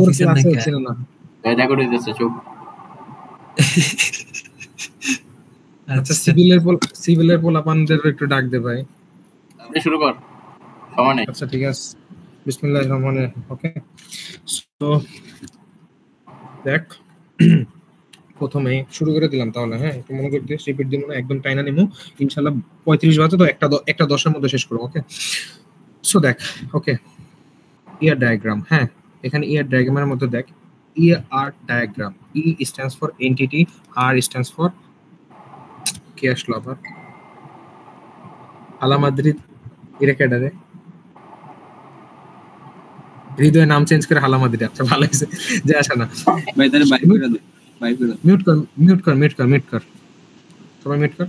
Officer নাকি ছিল না দেখো দিতেছে চুপ। আচ্ছা সিভিলের পোলাপানদের একটু ডাক দে ভাই। আপনি শুরু কর, সময় নেই। আচ্ছা ঠিক আছে, বিসমিল্লাহির রহমানির রহিম। ওকে, সো দেখ প্রথমে শুরু করে দিলাম তাহলে। হ্যাঁ, একটু মনে করতে রিপিট দিব না, একদম টাইনা নিমু ইনশাআল্লাহ। 35 বাজে তো একটা 10-এর মধ্যে শেষ করব। ওকে, সো দেখ, ওকে ইয়ার ডায়াগ্রাম। হ্যাঁ, এখানে ইয়ার ডায়াগ্রামের মধ্যে দেখ ER diagram. E stands for entity, R stands for কে আসলো আবার আলা মাদ্রিদ ইরেকেডারে হৃদয় নাম চেঞ্জ করে হালা মাদ্রিদ। আচ্ছা ভালো হয়েছে, যে আসে না ভাই তাহলে বাই করে দে, বাই করে দে। মিউট কর সবাই মিউট কর।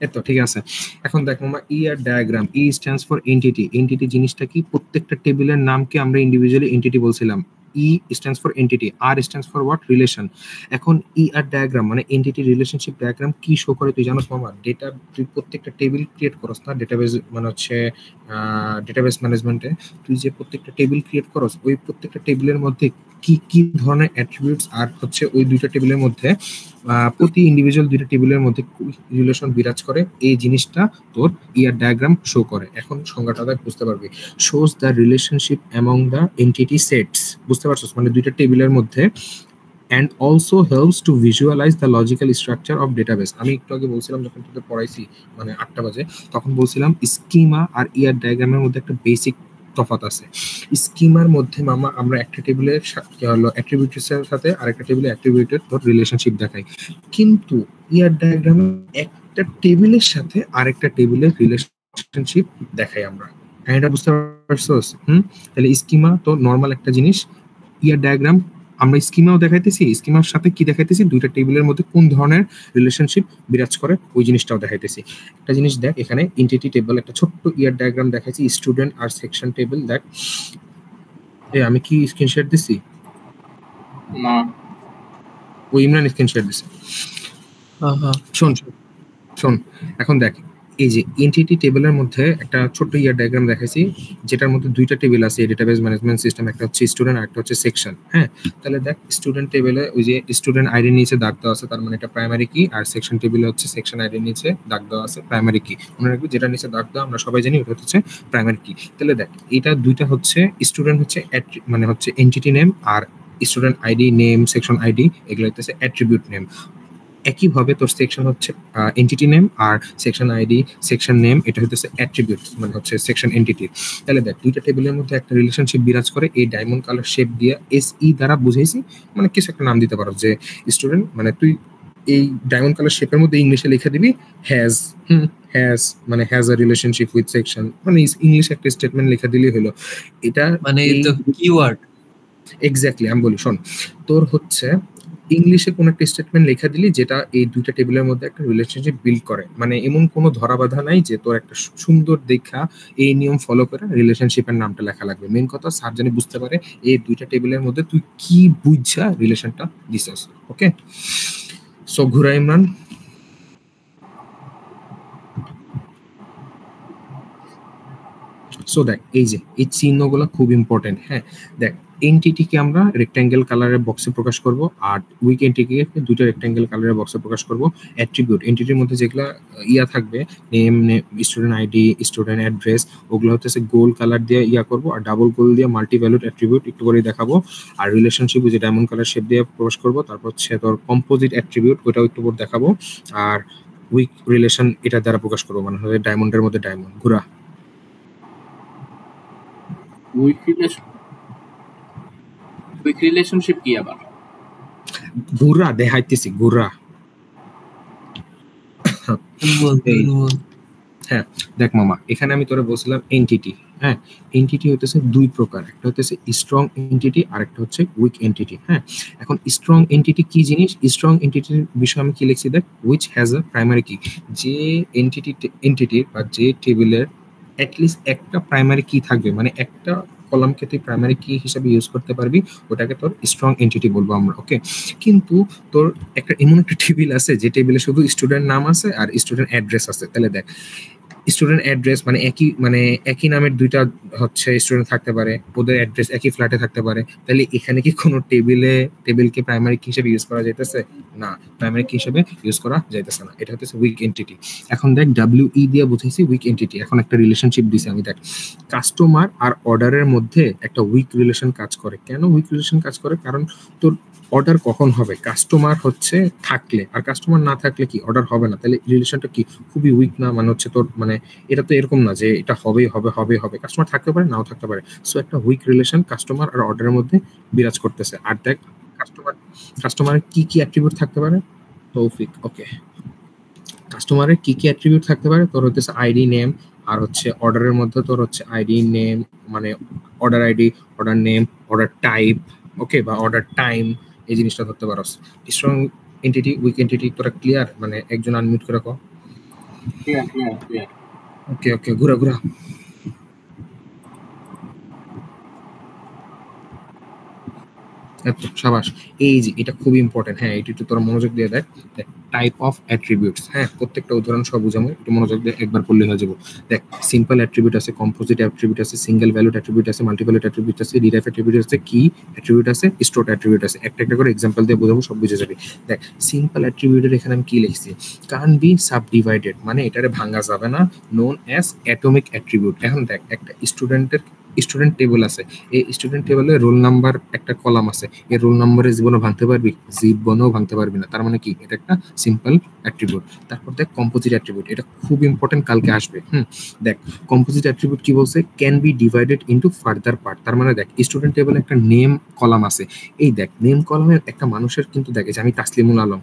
এতো ঠিক আছে। এখন দেখ মামা ER diagram. E stands for entity। Entity জিনিসটা কি? প্রত্যেকটা টেবিলের নামকে আমরা ইন্ডিভিজুয়ালি এন্টিটি বলছিলাম। E stands for entity, R stands for what? Relation. এখন ER ডায়াগ্রাম মানে এন্টিটি রিলেশনশিপ ডায়াগ্রাম কি শো করে তুই জানোস মামা? ডেটা, তুই প্রত্যেকটা টেবিল ক্রিয়েট করস না ডেটাবেস, মানে হচ্ছে ডেটাবেস ম্যানেজমেন্টে তুই যে প্রত্যেকটা টেবিল ক্রিয়েট করস, ওই প্রত্যেকটা টেবিলের মধ্যে কি কি ধরনের অ্যাট্রিবিউটস আর হচ্ছে ওই দুইটা টেবিলের মধ্যে প্রতি ইন্ডিভিজুয়াল দুইটা টেবিলের মধ্যে রিলেশন বিরাজ করে, এই জিনিসটা তোর ER ডায়াগ্রাম শো করে। এখন সংজ্ঞাটা দেখ, বুঝতে পারবি। Shows the relationship among the entity sets, বুঝতে পারছিস? মানে দুইটা টেবিলের মধ্যে। and also helps to visualize the logical structure of database. আমি একটু আগে বলছিলাম যখন তোদের পড়াইছি মানে 8টা বাজে, তখন বলছিলাম স্কিমা আর ER ডায়াগ্রামের মধ্যে একটা বেসিক তফাৎ আছে। স্কিমার মধ্যে মামা আমরা একটা টেবিলের অ্যাট্রিবিউটসের সাথে আরেকটা টেবিলে অ্যাট্রিবিউটের তোর রিলেশনশিপ দেখাই, কিন্তু ER ডায়াগ্রামে একটা টেবিলের সাথে আরেকটা টেবিলের রিলেশনশিপ দেখাই আমরা। এটা বুঝতে পারছস? তাহলে স্কিমা তো নরমাল একটা জিনিস, ER ডায়াগ্রাম আমরা স্কিমাও দেখাইতেছি, স্কিমার সাথে কি দেখাইতেছি, দুইটা টেবিলের মধ্যে কোন ধরনের রিলেশনশিপ বিরাজ করে ওই জিনিসটাও দেখাইতেছি। একটা জিনিস দেখ, এখানে এন্টিটি টেবিল একটা ছোট্ট ER ডায়াগ্রাম দেখাইছি, স্টুডেন্ট আর সেকশন টেবিল। দেখ আমি কি স্ক্রিনশট দিছি না, ওই ইমরান স্ক্রিনশট দিছে। শোন এখন দেখ, এই যে এন্টিটি টেবিলের মধ্যে একটা ছোট্ট ER ডায়াগ্রাম দেখাইছি, যেটার মধ্যে দুইটা টেবিল আছে ডেটাবেস ম্যানেজমেন্ট সিস্টেম, একটা হচ্ছে স্টুডেন্ট আর একটা হচ্ছে সেকশন। হ্যাঁ, তাহলে দেখ স্টুডেন্ট টেবিলে ওই যে স্টুডেন্ট আইডি নিচে দাগ দেওয়া আছে, তার মানে এটা প্রাইমারি কি, আর সেকশন টেবিলে হচ্ছে সেকশন আইডি নিচে দাগ দেওয়া আছে প্রাইমারি কি। মনে রাখবি যেটা নিচে দাগ দেওয়া আমরা সবাই জানি ওটা হচ্ছে প্রাইমারি কি। তাহলে দেখ এটা দুইটা হচ্ছে স্টুডেন্ট হচ্ছে মানে হচ্ছে এন্টিটি নেম, আর student ID name section ID এগুলো হচ্ছে অ্যাট্রিবিউট নেম। একইভাবে তোর সেকশন হচ্ছে এন্টিটি নেম, আর সেকশন আইডি সেকশন নেম এটা হচ্ছে অ্যাট্রিবিউট মানে হচ্ছে সেকশন এন্টিটি। তাহলে দেখ দুইটা টেবিলের মধ্যে একটা রিলেশনশিপ বিরাজ করে এই ডায়মন্ড কালার শেপ দিয়ে SE দ্বারা বুঝাইছি, মানে কিছু একটা নাম দিতে পারো যে স্টুডেন্ট, মানে তুই এই ডায়মন্ড কালার শেপের মধ্যে ইংলিশে লিখে দিবি হ্যাজ, মানে has a relationship with section, মানে ইংলিশে একটা স্টেটমেন্ট লিখে দিলেই হলো। এটা মানে তো কিওয়ার্ড এক্স্যাক্টলি। আমি বলি শোন, তোর হচ্ছে ইংলিশে কোন একটা স্টেটমেন্ট লেখা দিলি যেটা এই দুইটা টেবিলের মধ্যে একটা রিলেশনশিপ বিল্ড করে, মানে এমন কোনো ধরা বাধা নাই যে তোর একটা সুন্দর দেখা এই নিয়ম ফলো করে রিলেশনশিপের নামটা লেখা লাগবে। মেন কথা স্যার জানি বুঝতে পারে এই দুইটা টেবিলের মধ্যে তুই কি বুঝছা রিলেশনটা দিছিস। ওকে, সো ঘুরা ইমরান। সো দেখ এই যে এই চিহ্নগুলো খুব ইম্পর্টেন্ট। হ্যাঁ দেখ, এন্টিটিকে আমরা রেক্ট্যাঙ্গেল কালারের বক্সে প্রকাশ করব, আর উইক এন্টিটিকে দুটো রেক্ট্যাঙ্গেল কালারের বক্সে প্রকাশ করব। অ্যাট্রিবিউট এন্টিটির মধ্যে যেগুলো থাকবে name, student ID, student address, ওগুলো হচ্ছে গোল কালার দিয়ে করব, আর ডাবল গোল দিয়ে মাল্টি ভ্যালুড অ্যাট্রিবিউট একটু করে দেখাবো। আর রিলেশনশিপ যে ডায়মন্ড কালার শেপ দিয়ে প্রকাশ করব। তারপর হচ্ছে তোর কম্পোজিট অ্যাট্রিবিউট ওটাও একটু করে দেখাবো। আর উইক রিলেশন এটা দ্বারা প্রকাশ করবো, মানে হচ্ছে ডায়মন্ডের মধ্যে ডায়মন্ড। ঘুরা উইক রিলেশনশিপ কি আবার? ঘুরা দেখাইতেছি ঘুরা। হ্যাঁ দেখ মামা, এখানে আমি তোরা বলছিলাম এন্টিটি। হ্যাঁ, এন্টিটি হতেছে দুই প্রকার, একটা হতেছে স্ট্রং এন্টিটি আর একটা হচ্ছে উইক এন্টিটি। হ্যাঁ, এখন স্ট্রং এন্টিটি কি জিনিস? স্ট্রং এন্টিটির বিষয়ে আমি কি লিখছি দেখ, উইচ হ্যাজ আ প্রাইমারি কি, যে এন্টিটির বা যে টেবিলের অ্যাটলিস্ট একটা প্রাইমারি কি থাকবে, মানে একটা কলামকে তুই প্রাইমারি কি হিসেবে ইউজ করতে পারবি, ওটাকে তোর স্ট্রং এন্টিটি বলবো আমরা। ওকে, কিন্তু তোর একটা এমন একটা টেবিল আছে যে টেবিলে শুধু স্টুডেন্ট নাম আছে আর স্টুডেন্ট অ্যাড্রেস আছে। তাহলে দেখ স্টুডেন্ট অ্যাড্রেস মানে একই নামের দুইটা হচ্ছে স্টুডেন্ট থাকতে পারে, ওদের অ্যাড্রেস একই ফ্ল্যাটে থাকতে পারে, তাহলে এখানে কি কোনো টেবিলকে প্রাইমারি কি হিসেবে ইউজ করা যাইতেছে? না, প্রাইমারি কি হিসেবে ইউজ করা যাইতেছে না। এটা হচ্ছে উইক এন্টিটি। এখন দেখ WE দিয়ে বুঝাইছি উইক এন্টিটি। এখন একটা রিলেশনশিপ দিছি আমি, দেখ কাস্টমার আর অর্ডারের মধ্যে একটা উইক রিলেশন কাজ করে। কেন উইক রিলেশন কাজ করে? কারণ তোর অর্ডার কখন হবে? কাস্টমার হচ্ছে থাকলে, আর কাস্টমার না থাকলে কি অর্ডার হবে না। তাহলে রিলেশনটা কি খুবই উইক না? মানে হচ্ছে তোর মানে এটা তো এরকম না যে এটা হবেই হবে, কাস্টমার থাকতে পারে নাও থাকতে পারে। সো একটা উইক রিলেশন কাস্টমার আর অর্ডারের মধ্যে বিরাজ করতেছে। আর দেখ কাস্টমারের কি অ্যাট্রিবিউট থাকতে পারে? তৌফিক, ওকে। কাস্টমারের কি অ্যাট্রিবিউট থাকতে পারে? তোর হচ্ছে আইডি নেম, আর হচ্ছে অর্ডারের মধ্যে তোর হচ্ছে আইডি নেম, মানে order ID, order name, order type, okay, বা অর্ডার টাইম, এই জিনিসটা ধরতে পারস। স্ট্রং এন্টিটি, উইক এন্টিটি, তোরা ক্লিয়ার? মানে একজন আনমিউট করে কো। ক্লিয়ার। ওকে, ঘুরা। সাবাস। এই যে এটা খুব ইম্পর্টেন্ট, হ্যাঁ এটা একটু তোরা মনোযোগ দিয়ে দেখ। টাইপ অফ অ্যাট্রিবিউটস, হ্যাঁ প্রত্যেকটা উদাহরণ সব বুঝাবো, একটু মনোযোগ দিয়ে একবার পড়লে হয়ে যাবো। দেখ সিম্পল অ্যাট্রিবিউট আছে, কম্পোজিট অ্যাট্রিবিউট আছে, সিঙ্গেল ভ্যালুড অ্যাট্রিবিউট আছে, মাল্টিভ্যালুড অ্যাট্রিবিউট আছে, ডিরাইভ অ্যাট্রিবিউট আছে, কি অ্যাট্রিবিউট আছে, স্টোরড অ্যাট্রিবিউট আছে। একটা করে এক্সাম্পল দিয়ে বোঝাবো, সব বুঝে যাবে। দেখ সিম্পল অ্যাট্রিবিউটের এখানে আমি কি লিখছি? কান বি সাবডিভাইডেড, মানে এটারে ভাঙা যাবে না, নোন অ্যাজ অ্যাটমিক অ্যাট্রিবিউট। এখন দেখ একটা স্টুডেন্ট টেবিল আছে, এই স্টুডেন্ট টেবিলে রোল নাম্বার একটা কলাম আছে, এই রোল নাম্বারের জীবনও ভাঙতে পারবি? জীবনও ভাঙতে পারবি না। তার মানে কি? এটা একটা সিম্পল অ্যাট্রিবিউট। তারপর দেখ কম্পোজিট অ্যাট্রিবিউট, এটা খুব ইম্পর্টেন্ট, কালকে আসবে। দেখ কম্পোজিট অ্যাট্রিবিউট কি বলছে? Can be divided into further part. তার মানে দেখ স্টুডেন্ট টেবিলে একটা নেম কলাম আছে, এই দেখ নেম কলামের একটা মানুষের কিন্তু দেখে যে আমি তাসলিমুল আলম,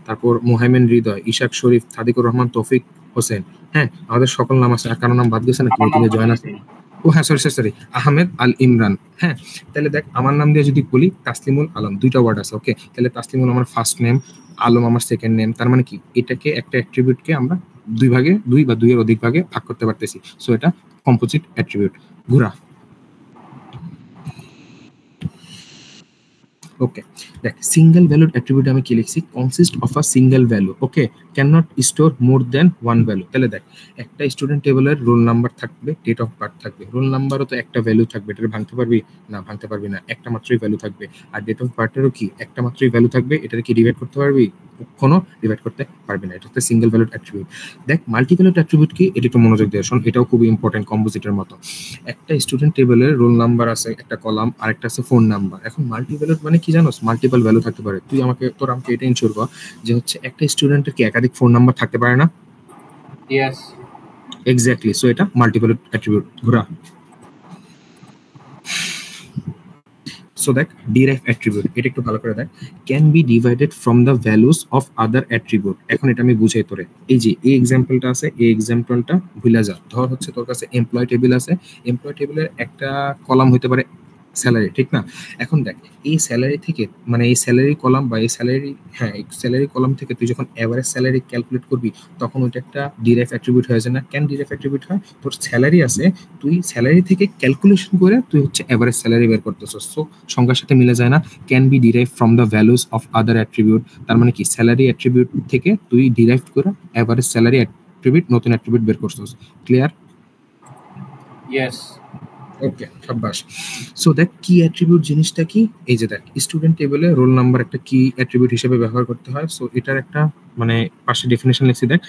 তারপর মোহাইমেন হৃদয়, ইশাক শরীফ, সাদিকুর রহমান, তৌফিক হোসেন, হ্যাঁ আমাদের সকল নাম আছে। আর কারো নাম বাদ গেছে নাকি মিটিং এ জয়েন আছে? ও হ্যাঁ, সরি, আহমেদ আল ইমরান। হ্যাঁ, তাহলে দেখ আমার নাম দিয়ে যদি বলি তাসলিমুল আলম, দুইটা ওয়ার্ড আছে, ওকে। তাহলে তাসলিমুল আমার ফার্স্ট নেম, আলম আমার সেকেন্ড নেম। তার মানে কি? এটাকে একটা অ্যাট্রিবিউটকে আমরা দুই বা দুইয়ের অধিক ভাগে ভাগ করতে পারতেছি। সো এটা কম্পোজিট অ্যাট্রিবিউট। ঘুরা। ওকে, দেখ সিঙ্গেল ভ্যালুড অ্যাট্রিবিউট আমি কি লিখছি? Consist of a single value, okay, can not store more than one value. তাহলে দেখ একটা স্টুডেন্ট টেবিলের রোল নাম্বার থাকবে, ডেট অফ বার্থ থাকবে, রোল নাম্বারও তো একটা ভ্যালু থাকবে, এটা ভাঙতে পারবি না? ভাঙতে পারবি না, একটা মাত্রই ভ্যালু থাকবে। আর ডেট অফ বার্থেরও কি একটা মাত্রই ভ্যালু থাকবে, এটাকে কি ডিভাইড করতে পারবি? কখনো ডিভাইড করতে পারবি না। এটা হচ্ছে সিঙ্গেল ভ্যালুড অ্যাট্রিবিউট। দেখ মাল্টিভ্যালুড অ্যাট্রিবিউট কি? এটা একটু মনোযোগ দিয়ে শোন, এটাও খুবই ইম্পর্টেন্ট, কম্পোজিটের মতো। একটা স্টুডেন্ট টেবিলের রোল নাম্বার আছে একটা কলাম, আরেকটা আছে ফোন নাম্বার। এখন মাল্টিভ্যালুড মানে কি জানোস? মাল্টিপল ভ্যালু থাকতে পারে। আমাকে এটা ইনশিওর কর যে হচ্ছে একটা স্টুডেন্টের কি একাধিক ফোন নাম্বার থাকতে পারে না? Yes, exactly. সো এটা মাল্টিভ্যালুড অ্যাট্রিবিউট। ঘোরা। সো দেখ ডিরাইভ অ্যাট্রিবিউট, এটা একটু ভালো করে দেখ। Can be divided from the values of other attribute. এখন এটা আমি বুঝাই তোরে। এই যে এই এক্সাম্পলটা আছে, এই এক্সাম্পলটা ভুলে যা। ধর হচ্ছে তোর কাছে এমপ্লয় টেবিল আছে, এমপ্লয় টেবিলের একটা কলাম হতে পারে স্যালারি, ঠিক না? এখন দেখ এই স্যালারি থেকে, মানে এই স্যালারি কলাম বা এই স্যালারি কলাম থেকে তুই যখন এভারেজ স্যালারি ক্যালকুলেট করবি, তখন ওইটা একটা ডিরাইভ অ্যাট্রিবিউট হয়ে যায় না? কেন ডিরাইভ অ্যাট্রিবিউট হয়? তোর স্যালারি আছে, তুই স্যালারি থেকে ক্যালকুলেশন করে তুই হচ্ছে এভারেজ স্যালারি বের করতেছস। সো সংখ্যার সাথে মিলে যায় না? Can be derive from the values of other attribute. তার মানে কি? স্যালারি অ্যাট্রিবিউট থেকে তুই ডিরাইভ করে এভারেজ স্যালারি অ্যাট্রিবিউট, নতুন অ্যাট্রিবিউট বের করছস। ক্লিয়ার? ইয়েস। ওকে, সাব্বাস। সো দেখ কি অ্যাট্রিবিউট জিনিসটা কি? এই যে দেখ স্টুডেন্ট টেবিলে রোল নাম্বার একটা কি অ্যাট্রিবিউট হিসেবে ব্যবহার করতে হয়। সো এটার একটা মানে পাশে ডেফিনেশন লিখছি, দেখ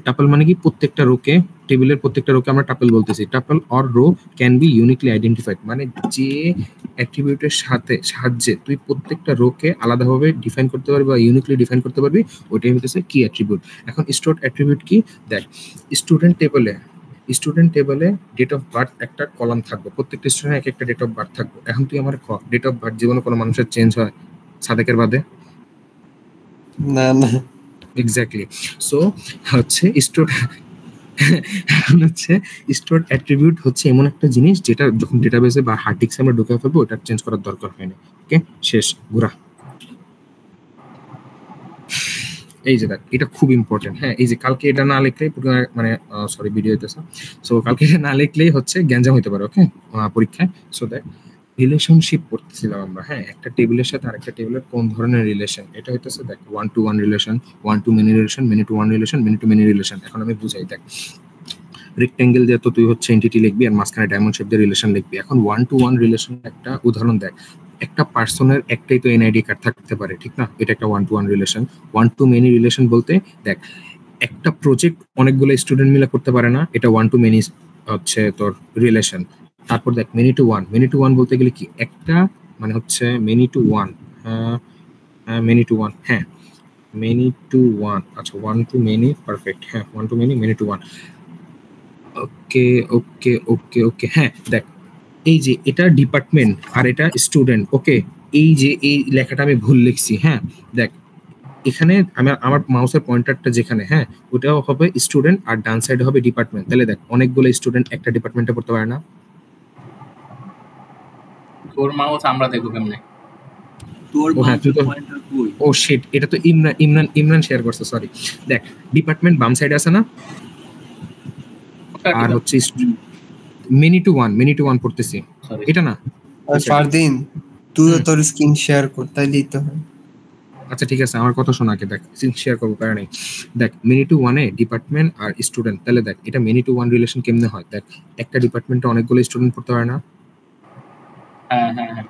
টাপল মানে কি? প্রত্যেকটা রোকে, টেবিলের প্রত্যেকটা রোকে আমরা টাপল বলতেছি। Tuple or row can be uniquely identified, মানে যে অ্যাট্রিবিউটের সাহায্যে তুই প্রত্যেকটা রোকে আলাদাভাবে ডিফাইন করতে পারবি বা ইউনিকলি ডিফাইন করতে পারবি, ওইটাই হচ্ছে কি অ্যাট্রিবিউট। এখন স্টোরড অ্যাট্রিবিউট কি? দেখ স্টুডেন্ট টেবিলে ডেট অফ বার্থ একটা কলাম থাকবে, প্রত্যেকটা স্টুডেন্ট এক একটা ডেট অফ বার্থ থাকবে। এখন তুই আমার ডেট অফ বার্থ জীবনে কোনো মানুষের চেঞ্জ হয় সাদেকের বাদে? না। এক্স্যাক্টলি। সো হচ্ছে স্টোর অ্যাট্রিবিউট হচ্ছে এমন একটা জিনিস যেটা যখন ডেটাবেসে বা হার্ড ডিস্কে আমরা ঢুকে ফেলবো, ওটা চেঞ্জ করার দরকার হয় না। ওকে, শেষ। ঘোরা। এই যে দেখ এটা খুব ইম্পর্টেন্ট। হ্যাঁ, এই যে কালকে এটা না লিখলেই মানে সরি ভিডিও হইতেছে। সো কালকে এটা না লিখলেই হচ্ছে গ্যাঞ্জাম হইতে পারে, ওকে, পরীক্ষায়। সো দেখ রিলেশনশিপ পড়তেছিলাম আমরা, হ্যাঁ, একটা টেবিলের সাথে আরেকটা টেবিলের কোন ধরনের রিলেশন, এটা হইতেছে দেখ 1 to 1 relation, 1 to many relation, many to 1 relation, many to many relation. এখন আমি বুঝাই। দেখ রেক্টেঙ্গেল দিয়ে তো তুই হচ্ছে এন্টিটি লিখবি আর মাঝখানে ডায়মন্ড শেপ দিয়ে রিলেশন লিখবি। এখন 1-to-1 রিলেশন একটা উদাহরণ দেখ। একটা পার্সনের একটাই তো এনআইডি কার্ড থাকতে পারে, ঠিক না? এটা একটা 1-to-1 রিলেশন। 1-to-many রিলেশন বলতে দেখ একটা প্রজেক্ট অনেকগুলো স্টুডেন্ট মিলে করতে পারে না, এটা 1-to-many হচ্ছে তোর রিলেশন। তারপর দেখ many-to-one, many-to-one বলতে গেলে কি একটা মানে হচ্ছে many-to-one, many-to-one, হ্যাঁ many-to-one, আচ্ছা 1-to-many, পারফেক্ট, হ্যাঁ 1-to-many, many-to-one। ওকে ওকে ওকে ওকে, হ্যাঁ দেখ এই যে এটা ডিপার্টমেন্ট আর এটা স্টুডেন্ট, ওকে এই যে এই লেখাটা আমি ভুল লিখছি, হ্যাঁ দেখ এখানে আমার মাউসের পয়েন্টারটা যেখানে, হ্যাঁ ওটাও হবে স্টুডেন্ট আর ডান সাইডে হবে ডিপার্টমেন্ট। তাহলে দেখ অনেকগুলো স্টুডেন্ট একটা ডিপার্টমেন্টে পড়তে পারে না। তোর মাউস আমরা দেখবো কেমনে? তোর ও হ্যাঁ, তুই তো পয়েন্টার কই? ও শিট, এটা তো ইমরান শেয়ার করছে, সরি। দেখ ডিপার্টমেন্ট বাম সাইডে আছে না, আর হচ্ছে many-to-one পড়তেছি, Sorry. এটা না? আর ফারদিন তুই তোর স্ক্রিন শেয়ার কর, তাইলেই তো হয়। আচ্ছা ঠিক আছে, আমার কথা শোনাকে দেখ, শেয়ার করবো কারণ নেই। দেখ many-to-one-এ ডিপার্টমেন্ট আর স্টুডেন্ট, তাহলে দেখ এটা many-to-one রিলেশন কেমনে হয়? দেখ একটা ডিপার্টমেন্টে অনেকগুলো স্টুডেন্ট পড়তে পারে না, হ্যাঁ হ্যাঁ হ্যাঁ,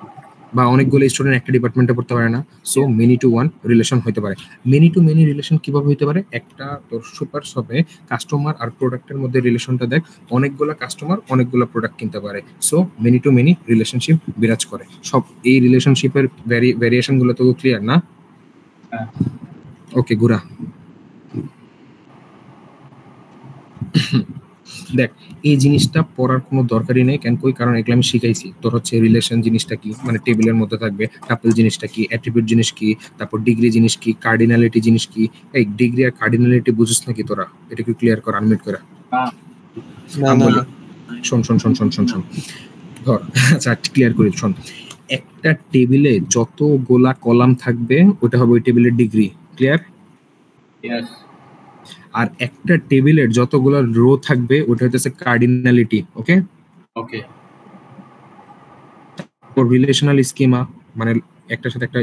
বা অনেকগুলো স্টুডেন্ট একটা ডিপার্টমেন্টে পড়তে পারে না, সো many-to-one রিলেশন হতে পারে। many-to-many রিলেশন কিভাবে হতে পারে? একটা তোর সুপার শপে কাস্টমার আর প্রোডাক্টের মধ্যে রিলেশনটা দেখ, অনেকগুলো কাস্টমার অনেকগুলো প্রোডাক্ট কিনতে পারে, সো many-to-many রিলেশনশিপ বিরাজ করে। সব এই রিলেশনশিপের ভেরিয়েশন গুলো তো ক্লিয়ার না? হ্যাঁ। ওকে গুরা, দেখ এই জিনিসটা পড়ার কোনো দরকারই নেই, কেন কই কারণ এগুলো আমি শিখাইছি। তোর হচ্ছে রিলেশন জিনিসটা কি, মানে টেবিলের মধ্যে থাকবে, টাপল জিনিসটা কি, অ্যাট্রিবিউট জিনিস কি, তারপর ডিগ্রি জিনিস কি, কার্ডিনালিটি জিনিস কি। এই ডিগ্রি আর কার্ডিনালিটি বুঝিস নাকি তোরা? এটা কি ক্লিয়ার কর আনমিউট করে। না আমি না বলি, না, শোন শোন শোন শোন শোন শোন ধর, আচ্ছা ক্লিয়ার করি শোন। একটা টেবিলে যতগুলা কলাম থাকবে ওটা হবে ওই টেবিলের ডিগ্রি, ক্লিয়ার? ইয়েস আর একটা টেবিলের যতগুলো রো থাকবে ওটা হচ্ছে কার্ডিনালিটি, ওকে? ওকে রিলেশনাল স্কিমা মানে একটার সাথে একটা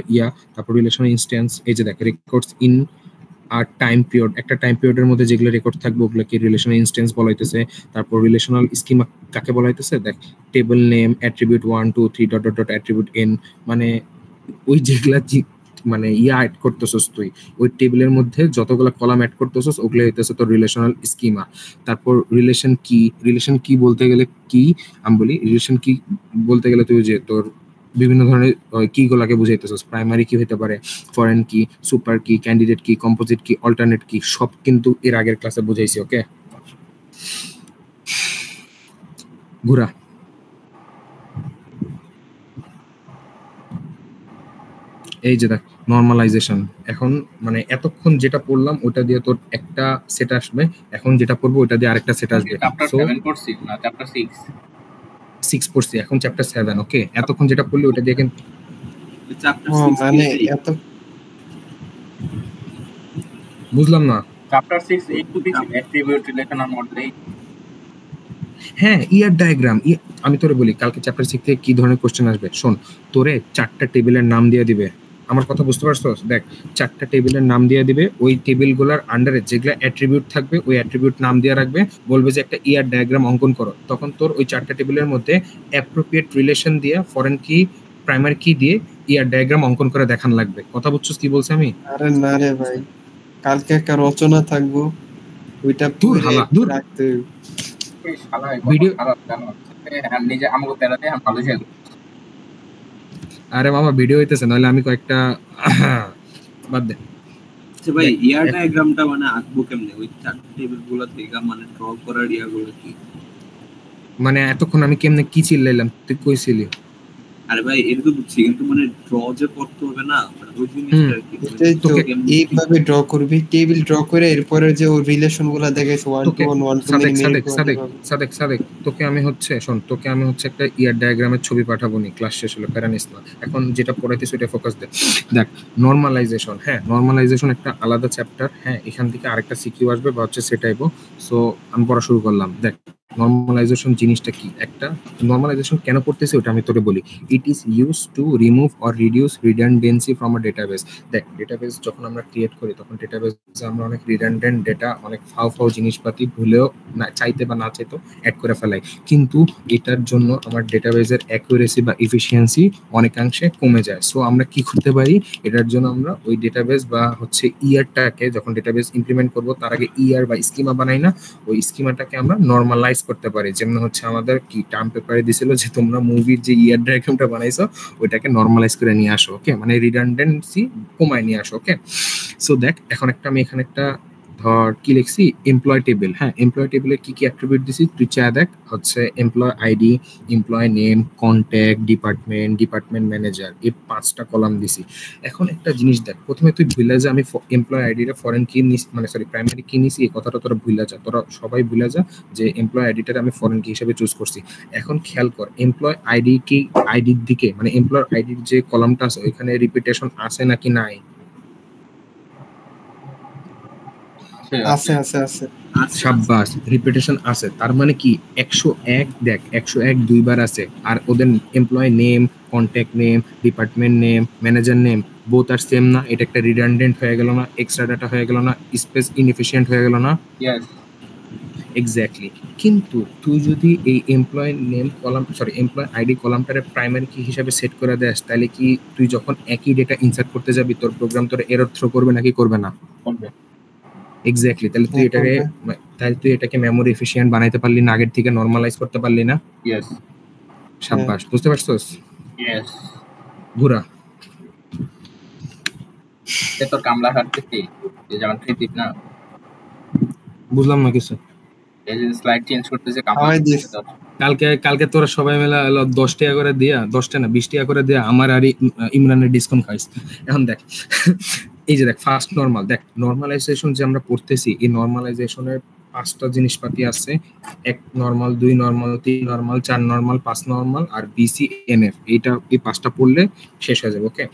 তারপর রিলেশনাল ইনস্ট্যান্স, এই যে দেখ রেকর্ডস ইন আর টাইম পিরিয়ড, একটা টাইম পিরিয়ডের মধ্যে যেগুলো রেকর্ড থাকবে ওগুলোকে রিলেশনাল ইনস্ট্যান্স বলা হইতেছে। তারপর রিলেশনাল স্কিমা কাকে বলা হইতেছে? দেখ table name, attribute 1 2 3 dot dot dot attribute n, মানে ওই যেগুলা মানে অ্যাড করতেছস তুই ওই টেবিলের মধ্যে যতগুলো কলাম অ্যাড করতেছস ওগুলো হইতেছে তোর রিলেশনাল স্কিমা। তারপর রিলেশন কি বলতে গেলে কি আমি বলি, রিলেশন কি বলতে গেলে তুই যে তোর বিভিন্ন ধরনের কি গুলাকে বুঝাইতেছস। প্রাইমারি কি হতে পারে, ফরেন কি, সুপার কি, ক্যান্ডিডেট কি, কম্পোজিট কি, অল্টারনেট কি, সব কিন্তু এর আগের ক্লাসে বুঝাইছি, ওকে? ঘুরা এই যে দেখ নরমালাইজেশন, এখন মানে এতক্ষণ যেটা পড়লাম ওটা দিয়ে তোর একটা সেট আসবে, এখন যেটা পড়বো ওটা দিয়ে আরেকটা সেট আসবে। চ্যাপ্টার সো 7 পড়ছি না চ্যাপ্টার 6 পড়ছি, এখন চ্যাপ্টার 7, ওকে? এতক্ষণ যেটা পড়লি ওটা দিয়ে কিন্তু চ্যাপ্টার ও 6 মানে এত বুঝলাম না। চ্যাপ্টার 6 একটু বেশি অ্যাট্রিবিউট রিলেশন আর মডেল। হ্যাঁ ডায়াগ্রাম, আমি তোরে বলি কালকে চ্যাপ্টার 6 থেকে কি ধরনের কোশ্চেন আসবে। শোন, তোরে 4টা টেবিলের নাম দিয়ে দিবে, আমার কথা বুঝতে পারছস? দেখ 4টা টেবিলের নাম দিয়ে দিবে, ওই টেবিলগুলোর আন্ডারে যেগুলা অ্যাট্রিবিউট থাকবে ওই অ্যাট্রিবিউট নাম দিয়ে রাখবে, বলবে যে একটা ডায়াগ্রাম অঙ্কন করো। তখন তোর ওই 4টা টেবিলের মধ্যে অ্যাপ্রোপ্রিয়েট রিলেশন দিয়ে, ফরেন কি, প্রাইমারি কি দিয়ে ডায়াগ্রাম অঙ্কন করে দেখান লাগবে। কথা বুঝছস কি বলছি আমি? আরে না রে ভাই, কালকে একটা রচনা থাকবো, ওইটা দূর পড়ে হালা, দূর। রাখতে হবে। এই শালা ভিডিও খারাপ জানো হ্যাঁ নিজে আমাকে তেরাতে আমি ভালো ছিল। আরে মামা ভিডিও হইতেছে, নাহলে আমি কয়েকটা বাদ দে। আচ্ছা ভাই ইয়ার ডায়াগ্রামটা মানে আঁকবো কেমনে? ওই চারটি টেবিল গুলো থেকে মানে ড্র করার ইয়াগুলো কি? মানে এতক্ষণ আমি কেমনে কি চিল্লাইলাম তুই কইছিলি? আরে ভাই এটা তো বুঝছি, কিন্তু মানে ড্র যে করতে হবে না, মানে ওই জিনিসটা কি? এটাই তো, এইভাবে ড্র করবি, টেবিল ড্র করে এরপরে যে ওই রিলেশন গুলা দেখাইছে 1 to 1 1 to many সাদেক তোকে আমি হচ্ছে শোন, তোকে আমি হচ্ছে একটা ডায়াগ্রামের ছবি পাঠাবো নি, ক্লাস শেষ হলো, প্যারা নিস না। এখন যেটা পড়াইতেছি ওটা ফোকাস দে। দেখ নরমালাইজেশন, হ্যাঁ নরমালাইজেশন একটা আলাদা চ্যাপ্টার, হ্যাঁ এখান থেকে আরেকটা সিকিউ আসবে বা হচ্ছে সেটাইবো। সো আমি পড়া শুরু করলাম। দেখ নর্মালাইজেশন জিনিসটা কি, একটা নর্মালাইজেশন কেন করতেছি ওটা আমি তোরে বলি। It is use to remove or reduce redundancy from a database. দেখ ডেটাবেস যখন আমরা ক্রিয়েট করি তখন ডেটাবেসে আমরা অনেক রিডান্ডেন্ট ডেটা, অনেক ফাও জিনিসপাতি ভুলেও না চাইতে বা না চাইতেও অ্যাড করে ফেলাই, কিন্তু এটার জন্য আমার ডেটাবেসের অ্যাকুরেসি বা এফিসিয়েন্সি অনেকাংশে কমে যায়। সো আমরা কি করতে পারি, এটার জন্য আমরা ওই ডেটাবেস বা হচ্ছে ইয়ারটাকে যখন ডেটাবেস ইমপ্লিমেন্ট করব তার আগে ইয়ার বা স্কিমা বানাই না, ওই স্কিমাটাকে আমরা নর্মালাইজ করতে পারি। যেমন হচ্ছে আমাদের কি টার্ম পেপারে দিছিল যে তোমরা মুভির যে ইয়ার ডায়াগ্রামটা বানাইছো ওইটাকে নর্মালাইজ করে নিয়ে আসো, ওকে, মানে রিডান্ডেন্সি কমায় নিয়ে আসো, ওকে। সো দেখ এখন আমি এখানে একটা ধর কি লিখছি, এমপ্লয় টেবিল। হ্যাঁ, এমপ্লয় টেবিলের কি কি অ্যাট্রিবিউট দিছি তুই চা দেখ, হচ্ছে employ ID, employ name, contact, department manager, এই 5টা কলাম দিছি। এখন একটা জিনিস দেখ, প্রথমে তুই ভুলে যা আমি এমপ্লয় আইডিটা ফরেন কি নিছি, মানে সরি প্রাইমারি কি নিছি, এই কথাটা তোরা ভুলে যা, তোরা সবাই ভুলে যা যে এমপ্লয় আইডিটা আমি ফরেন কি হিসেবে চুজ করছি। এখন খেয়াল কর এমপ্লয় আইডি কি আইডির দিকে, মানে এমপ্লয় আইডির যে কলামটা আছে ওইখানে রিপিটেশন আছে নাকি নাই? আছে আছে আছে শাবাশ, রিপিটেশন আছে, তার মানে কি 101, দেখ 101 দুইবার আছে। আর ওদের employee name, contact name, department name, manager name both আর সেম না? এটা একটা রিডান্ডেন্ট হয়ে গেল না, এক্সট্রা ডাটা হয়ে গেল না, স্পেস ইনএফিশিয়েন্ট হয়ে গেল না? Yes exactly. কিন্তু তুই যদি এই employee name column sorry employee ID কলামটারে প্রাইমারি কি হিসাবে সেট করে দেস, তাহলে কি তুই যখন একই ডেটা ইনসার্ট করতে যাবি তোর প্রোগ্রাম তোর এরর থ্রো করবে নাকি করবে না? করবে। এক্স্যাক্টলি, তাহলে তুই এটাকে মেমোরি এফিশিয়েন্ট বানাইতে পারলি না, আগের থেকে নরমালাইজ করতে পারলি না? ইয়েস শাবাশ, বুঝতে পারছস? ইয়েস ঘুরা সে তোর কামলা হাঁটতেছি যে যেমন কৃতিক না, বুঝলাম না কিছু। এই যে স্লাইড চেঞ্জ করতেছে কামলা খাওয়াই দিস। হাঁটতেছে তোর। কালকে তোরা সবাই মিলে 10 টাকা করে দিয়া, 10 টাকা না 20 টাকা করে দিয়া আমার আর ইমরানের ডিসকাউন্ট খাইস। এখন দেখ এই যে দেখ ফার্স্ট নরমাল, দেখ নরমালাইজেশন যে আমরা পড়তেছি এই নরমালাইজেশনের 5টা জিনিসপাতি আছে, 1 normal, 2 normal, 3 normal, 4 normal, 5 normal আর BCNF। এইটা এই 5টা পড়লে শেষ হয়ে যাবে, ওকে।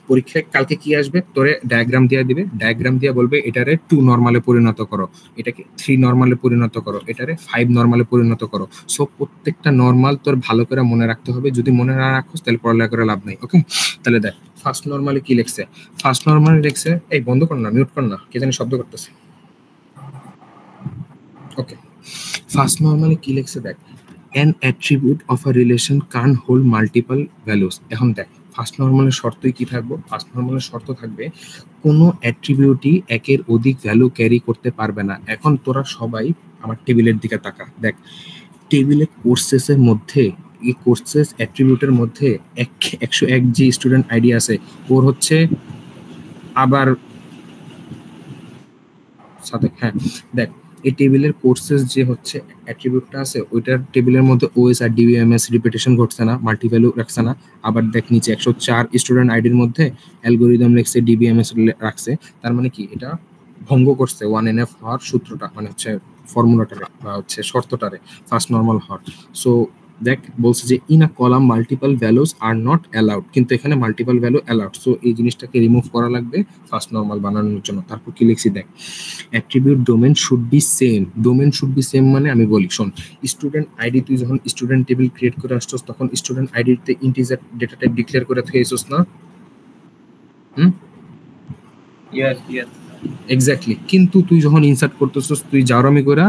পরীক্ষায় কালকে কি আসবে, তোরে ডায়াগ্রাম দিয়ে দিবে, ডায়াগ্রাম দিয়ে বলবে এটারে 2 নরমালে পরিণত করো, এটাকে 3 নরমালে পরিণত করো, এটারে 5 নরমালে পরিণত করো। সো প্রত্যেকটা নরমাল তোর ভালো করে মনে রাখতে হবে, যদি মনে না রাখোস তাহলে পড়ালেখা করে লাভ নাই, ওকে। তাহলে দেখ ফার্স্ট নরমালে কি লিখছে, ফার্স্ট নরমালে লিখছে, এই বন্ধ কর না, মিউট কর না, কে জানি শব্দ করতেছে, ওকে। ফার্স্ট নরমালে কি লিখছে দেখ, an attribute of a relation can't hold multiple values। এখন দেখ ফার্স্ট নরমালের শর্তই কি থাকবে, ফার্স্ট নরমালের শর্ত থাকবে কোনো অ্যাট্রিবিউটই একের অধিক ভ্যালু ক্যারি করতে পারবে না। এখন তোরা সবাই আমার টেবিলের দিকে তাকা, দেখ টেবিলের কোর্সেসের মধ্যে এই কোর্সেস অ্যাট্রিবিউটের মধ্যে 101 যে স্টুডেন্ট আইডি আছে ওর হচ্ছে আবার সাথে, হ্যাঁ দেখ এই টেবিলের কোর্সেস যে হচ্ছে অ্যাট্রিবিউটটা আছে ওইটার টেবিলের মধ্যে ওএস আর ডিবিএমএস রিপিটেশন ঘটছে না, মাল্টি ভ্যালু রাখছে না। আবার দেখ নিচে 104 স্টুডেন্ট আইডির মধ্যে অ্যালগরিদম লিখছে, ডিবিএমএস রাখছে, তার মানে কি এটা ভঙ্গ করছে 1NF হওয়ার সূত্রটা, মানে হচ্ছে ফর্মুলাটারে বা হচ্ছে শর্তটারে ফার্স্ট নরমাল হওয়ার। সো দেখ বলছে যে in a column multiple values are not allowed, কিন্তু এখানে মাল্টিপল ভ্যালু অ্যালাউড। সো এই জিনিসটাকে রিমুভ করা লাগবে ফার্স্ট নরমাল বানানোর জন্য। তারপর কি লিখছি দেখ, attribute domain should be same. Domain should be same মানে আমি বলি শোন, স্টুডেন্ট আইডি তুই যখন স্টুডেন্ট টেবিল ক্রিয়েট করে আসছস তখন স্টুডেন্ট আইডিতে ইন্টিজার ডেটা টাইপ ডিক্লেয়ার করে থইছস না? ইয়েস ইয়েস এক্স্যাক্টলি, কিন্তু তুই যখন ইনসার্ট করতেছস তুই জারমি করে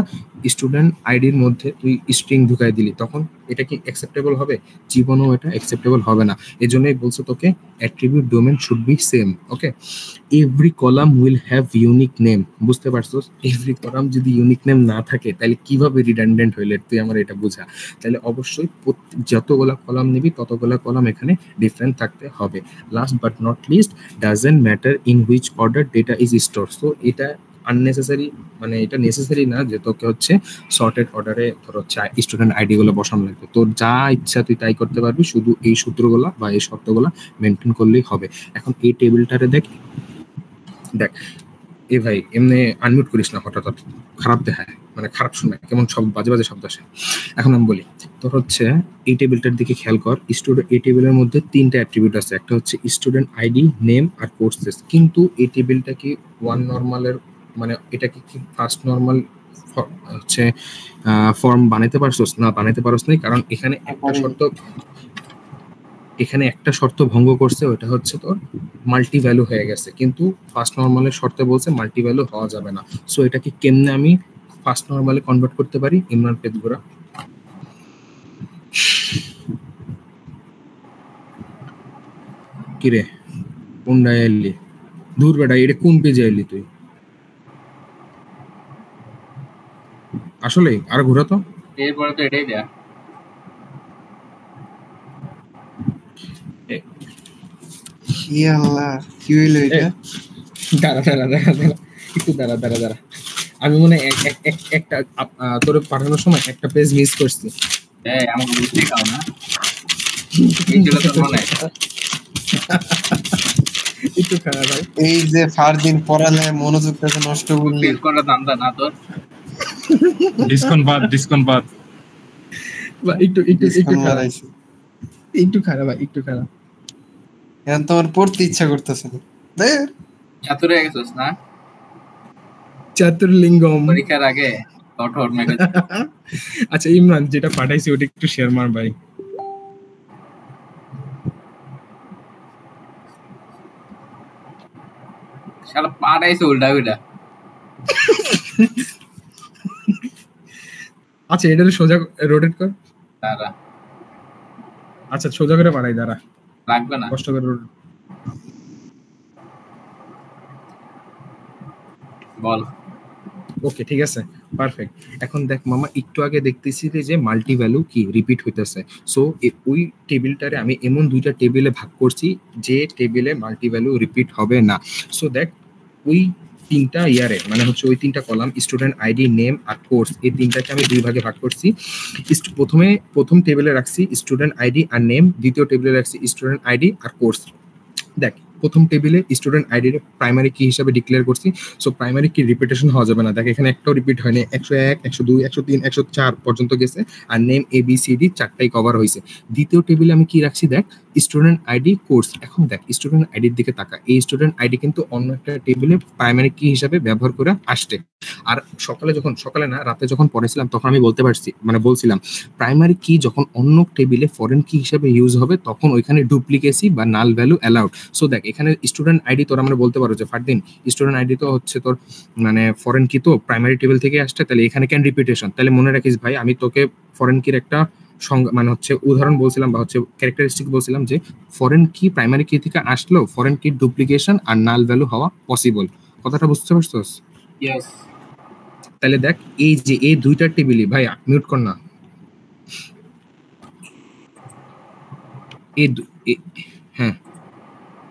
স্টুডেন্ট আইডির মধ্যে তুই স্ট্রিং ঢুকাই দিলি, তখন এটা কি অ্যাকসেপ্টেবল হবে? জীবনেও এটা অ্যাকসেপ্টেবল হবে না। এজন্যই বলছো তোকে attribute domain should be same, okay. Every column will have unique name, বুঝতে পারছস? এভরি কলাম যদি ইউনিক নেম না থাকে তাহলে কিভাবে রিডান্ডেন্ট হইলে, তুই আমার এটা বুঝা। তাহলে অবশ্যই যতগুলা কলাম নিবি ততগুলা কলাম এখানে ডিফারেন্ট থাকতে হবে। Last but not list, doesn't matter in which order data is store. So এটা আননেসেসারি, মানে এটা নেসেসারি না যে তোকে হচ্ছে সর্টেড অর্ডারে তোর হচ্ছে স্টুডেন্ট আইডি গুলো বসানো লাগবে। তোর যা ইচ্ছা তুই তাই করতে পারবি, শুধু এই সূত্রগুলা বা এই শর্তগুলা মেনটেন করলেই হবে। এখন এই টেবিলটারে দেখ এ ভাই এমনি আনমিউট করিস না, হঠাৎ খারাপ দেখায়, মানে খারাপ শোনায়, কেমন সব বাজে বাজে শব্দ আসে। এখন আমি বলি তোর হচ্ছে এই টেবিলটার দিকে খেয়াল কর, স্টুডেন্ট এই টেবিলের মধ্যে 3টা অ্যাট্রিবিউট আছে, একটা হচ্ছে স্টুডেন্ট আইডি, নেম আর কোর্সেস। কিন্তু এই টেবিলটা কি ওয়ান নরমালের, মানে এটা কি ফার্স্ট নরমাল হচ্ছে ফর্ম বানাইতে পারছস না, বানাইতে পারছ নাই, কারণ এখানে একটা শর্ত ভঙ্গ করছে, ওটা হচ্ছে তোর মাল্টি ভ্যালু হয়ে গেছে, কিন্তু ফার্স্ট নরমালের শর্তে বলছে মাল্টি ভ্যালু হওয়া যাবে না। সো এটাকে কেমনে আমি ফার্স্ট নরমালে কনভার্ট করতে পারি? ইমরান পেদগোরা কিরে কোন ডায়ালি দূর বেটা, এটা কোন পেজে আইলি তুই? আসলে আর ঘোরা তো এরপরে তো এটাই দেয়া। আল্লাহ কি হইলো এটা? দাঁড়া আমি মনে একটা তোর পাঠানোর সময় একটা পেজ মিস করছি। আমাকে বুঝতে খাও না, এইগুলো তো মনে একটু খারাপ ভাই, এই যে ফারদিন পড়ালে মনোযোগটাকে নষ্ট করলি। ফেল করা দান্দা না তোর। ডিসকাউন্ট বাদ একটু খারাপ ভাই, একটু খারাপ। এখন তোমার পড়তে ইচ্ছা করতেছে না। চাতুরে গেছিস না চাতুর্লিঙ্গম পরীক্ষার আগে কঠোর মেরে। আচ্ছা ইমরান, যেটা পাঠাইছি ওটা একটু শেয়ার মার ভাই। শালা পাঠাইছে উল্টা উল্টা। আচ্ছা এটা সোজা রোটেট কর। দাঁড়া, আচ্ছা সোজা করে পাঠাই, দাঁড়া লাগবে না, কষ্ট করে বল। ওকে ঠিক আছে, পারফেক্ট। এখন দেখ মামা, একটু আগে দেখতেছি যে মাল্টি ভ্যালু কি রিপিট হইতেছে। সো ওই টেবিলটারে আমি এমন দুইটা টেবিলে ভাগ করছি যে টেবিলে মাল্টি ভ্যালু রিপিট হবে না। সো দেখ ওই তিনটা ইয়ারে মানে হচ্ছে ওই তিনটা কলাম স্টুডেন্ট আইডি, নেম আর কোর্স, এই তিনটাকে আমি দুই ভাগে ভাগ করছি। প্রথম টেবিলে রাখছি স্টুডেন্ট আইডি আর নেম, দ্বিতীয় টেবিলে রাখছি স্টুডেন্ট আইডি আর কোর্স। দেখ প্রথম টেবিলে স্টুডেন্ট আইডি প্রাইমারি কি হিসাবে ডিক্লেয়ার করছি। সো প্রাইমারি কি রিপিটেশন হওয়া যাবে না। দেখ এখানে একটাও রিপিট হয়নি, 101, 102, 103, 104 পর্যন্ত গেছে, আর নেম ABCD চারটাই কভার হয়েছে। দ্বিতীয় টেবিলে আমি কি রাখছি দেখ স্টুডেন্ট আইডি, কোর্স। এখন দেখ স্টুডেন্ট আইডির দিকে তাকা, এই স্টুডেন্ট আইডি কিন্তু অন্য একটা টেবিলে প্রাইমারি কি হিসাবে ব্যবহার করে আসছে। আর সকালে না রাতে যখন পড়েছিলাম তখন আমি বলছিলাম প্রাইমারি কি যখন অন্য টেবিলে ফরেন কি হিসাবে ইউজ হবে তখন ওইখানে ডুপ্লিকেসি বা নাল ভ্যালু অ্যালাউড। সো দেখ এখানে স্টুডেন্ট আইডি তোরা আমরা বলতে পারো যে ফারদিন স্টুডেন্ট আইডি তো হচ্ছে তোর মানে ফরেন কি তো প্রাইমারি টেবিল থেকে আসছে, তাহলে এখানে কেন রিপিটেশন? তাহলে মনে রাখিস ভাই আমি তোকে ফরেন কির একটা মানে হচ্ছে উদাহরণ বলছিলাম বা হচ্ছে ক্যারেক্টারিস্টিক বলছিলাম যে ফরেন কি প্রাইমারি কি থেকে আসলো ফরেন কি ডুপ্লিকেশন আর নাল ভ্যালু হওয়া পসিবল। কথাটা বুঝতে পারছস? ইয়েস। তাহলে দেখ এই যে এই দুইটা টেবিলই ভাই মিউট কর না, হ্যাঁ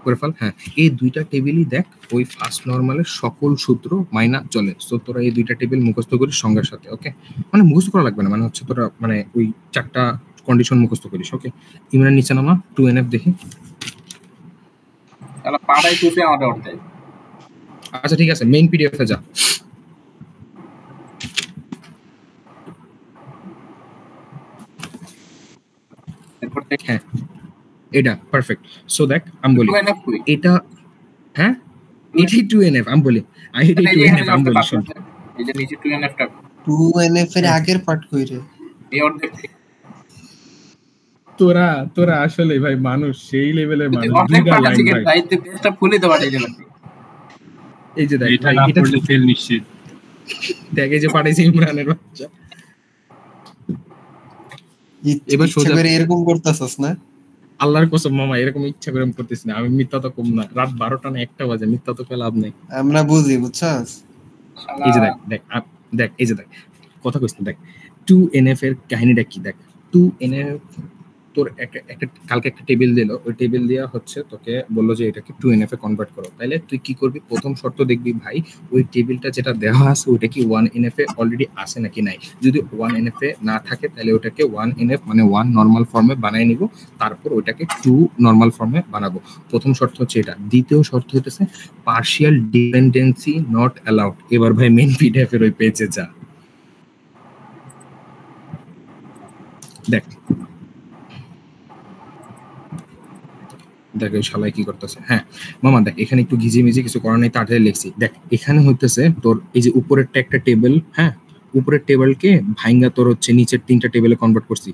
করে ফেল। হ্যাঁ এই দুইটা টেবিলই দেখ ওই ফার্স্ট নরমালের সকল সূত্র মাইনা চলে। সো তোরা এই দুইটা টেবিল মুখস্থ করিস সঙ্গের সাথে। ওকে মানে মুখস্থ করা লাগবে না, মানে হচ্ছে তোরা মানে ওই চারটা কন্ডিশন মুখস্থ করিস। ওকে ইমরান নিচে নামা 2NF দেখি। তাহলে পাড়াই তুই আমাদের অর্ধে। আচ্ছা ঠিক আছে, মেইন পিডিএফ এ যা। হ্যাঁ এটা পারফেক্ট। সো দেখ আমি বলি এটা, হ্যাঁ এটাই 2NF আমি বলি, এটাই 2NF আমি বলি। শোন এই যে নিচে 2NF টা 2NF এর আগের পার্ট কইরে এই অর্ধেক তোরা আসলে ভাই মানুষ সেই লেভেলের মানুষ। অর্ধেক পার্ট আছে কিন্তু তাই তুই পেজটা খুলে দেওয়া যায় না। এই যে দেখ এটা না পড়লে ফেল নিশ্চিত। দেখ এই যে পাঠাইছে ইমরানের বাচ্চা। এবার সোজা করে এরকম করতেছস না? আল্লাহর কসম মামা এরকম ইচ্ছা করে আমি করতেছি না, আমি মিথ্যা তো কম না, রাত 12টা না 1টা বাজে, মিথ্যা তো লাভ নেই। আমরা বুঝি বুঝছস। এই যে দেখ এই যে দেখ কথা কইছ না, দেখ 2NF এর কাহিনীটা কি দেখ। 2NF তোর একটা কালকে একটা টেবিল দিল, ওই টেবিল দেওয়া হচ্ছে তোকে বললো যে এটাকে 2NF এ কনভার্ট করো। তাহলে তুই কি করবি? প্রথম শর্ত দেখবি ভাই ওই টেবিলটা যেটা দেওয়া আছে ওটা কি 1NF এ অলরেডি আছে নাকি নাই। যদি 1NF এ না থাকে তাহলে ওটাকে 1NF মানে 1 নরমাল ফর্মে বানাই নিব, তারপর ওটাকে 2 নরমাল ফর্মে বানাবো। প্রথম শর্ত হচ্ছে এটা। দ্বিতীয় শর্ত হচ্ছে পার্শিয়াল ডিপেন্ডেন্সি নট অ্যালাউড। এবার ভাই মেইন পিডিএফ এর ওই পেজে যা, দেখ ওই শালাই কি করতেছে। হ্যাঁ মামা দেখ এখানে একটু ঘিজিমিজি কিছু করার নেই, তাড়াতাড়ি লিখছি। দেখ এখানে হইতেছে তোর এই যে উপরেরটা একটা টেবিল, হ্যাঁ উপরের টেবিলকে ভাইঙ্গা তোর হচ্ছে নিচের 3টা টেবিলে কনভার্ট করছি,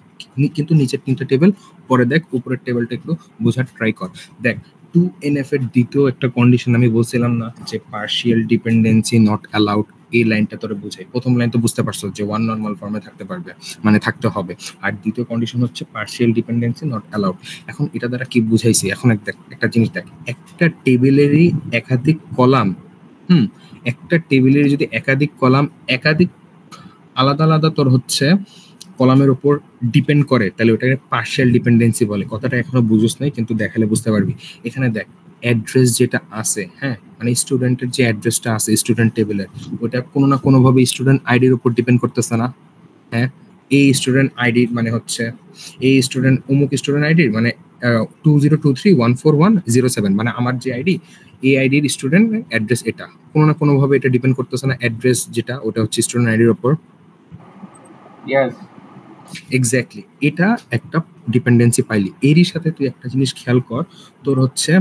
কিন্তু নিচের 3টা টেবিল পরে দেখ, উপরের টেবিলটা একটু বোঝার ট্রাই কর। দেখ 2NF এর দ্বিতীয় একটা কন্ডিশন আমি বলছিলাম না যে পার্শিয়াল ডিপেন্ডেন্সি নট অ্যালাউড, এই লাইনটা তোরে বোঝাই। প্রথম লাইন তো বুঝতে পারছো যে ওয়ান নর্মাল ফর্মে থাকতে পারবে, মানে থাকতে হবে। আর দ্বিতীয় কন্ডিশন হচ্ছে পার্শিয়াল ডিপেন্ডেন্সি নট অ্যালাউড। এখন এটা দ্বারা কি বুঝাইছি, এখন একটা জিনিস দেখ, একটা টেবিলেরই একাধিক কলাম, একটা টেবিলের যদি একাধিক কলাম একাধিক আলাদা আলাদা তোর হচ্ছে কলামের উপর ডিপেন্ড করে, তাহলে ওটাকে পার্শিয়াল ডিপেন্ডেন্সি বলে। কথাটা এখনো বুঝোস নাই, কিন্তু দেখালে বুঝতে পারবি। এখানে দেখ অ্যাড্রেস যেটা আছে, হ্যাঁ মানে স্টুডেন্টের যে অ্যাড্রেসটা আছে স্টুডেন্ট টেবিলের, ওটা কোনো না কোনো ভাবে স্টুডেন্ট আইডির উপর ডিপেন্ড করতেছে না? হ্যাঁ, এই স্টুডেন্ট আইডি মানে হচ্ছে এই স্টুডেন্ট অমুক স্টুডেন্ট আইডির মানে 2023141007, মানে আমার যে আইডি, এই আইডির স্টুডেন্ট অ্যাড্রেস এটা কোনো না কোনো ভাবে এটা ডিপেন্ড করতেছে না অ্যাড্রেস যেটা, ওটা হচ্ছে স্টুডেন্ট আইডির উপর। ইয়েস, এক্স্যাক্টলি, এটা একটা ডিপেন্ডেন্সি পাইলি। এরই সাথে তুই একটা জিনিস খেয়াল কর, তোর হচ্ছে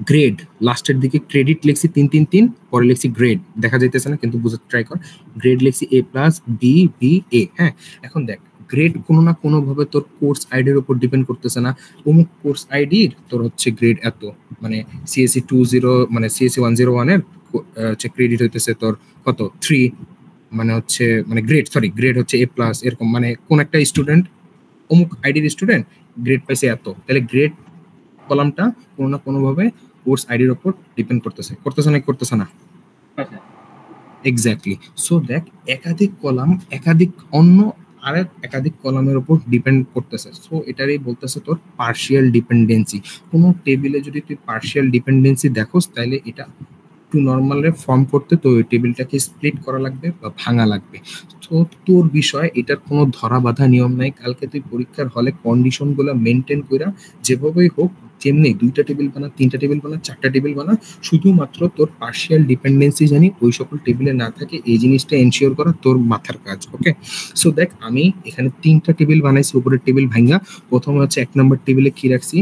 গ্রেড, লাস্টের দিকে ক্রেডিট লিখছি 333, পরে লিখছি গ্রেড, দেখা যাইতেছে না কিন্তু বুঝতে ট্রাই কর। গ্রেড লিখছি A+B+A। হ্যাঁ, এখন দেখ গ্রেড কোনো না কোনো ভাবে তোর কোর্স আইডির উপর ডিপেন্ড করতেছে না। অমুক কোর্স আইডির তোর হচ্ছে গ্রেড এত, মানে CSE 20 মানে CSE 101 এর হচ্ছে ক্রেডিট হইতেছে তোর কত 3, মানে হচ্ছে মানে গ্রেড হচ্ছে A+, এরকম মানে কোন একটা স্টুডেন্ট অমুক আইডির স্টুডেন্ট গ্রেড পাইছে এত, তাহলে গ্রেড কলামটা কোনো না কোনো ভাবে কোর্স আইডির উপর ডিপেন্ড করতেছে না? এক্স্যাক্টলি। সো দেখ একাধিক কলাম একাধিক অন্য আরেক একাধিক কলামের উপর ডিপেন্ড করতেছে। সো এটারই বলতেছে তোর পার্শিয়াল ডিপেন্ডেন্সি। কোনো টেবিলে যদি তুই পার্শিয়াল ডিপেন্ডেন্সি দেখোস, তাহলে এটা টু নর্মালের ফর্ম করতে তো ওই টেবিলটাকে স্প্লিট করা লাগবে বা ভাঙা লাগবে। তো তোর বিষয়, এটার কোনো ধরা বাঁধা নিয়ম নাই। কালকে তুই পরীক্ষার হলে কন্ডিশনগুলো মেনটেন কইরা যেভাবেই হোক, যেমনি 2টা টেবিল বানা, 3টা টেবিল বানা, 4টা টেবিল বানা, শুধুমাত্র তোর পার্শিয়াল ডিপেন্ডেন্সি জানি ওই সকল টেবিলে না থাকে, এই জিনিসটা এনশিওর করা তোর মাথার কাজ। ওকে, সো দেখ আমি এখানে 3টা টেবিল বানাইছি, উপরের টেবিল ভাঙা। প্রথমে হচ্ছে 1 নম্বর টেবিলে কি রাখছি,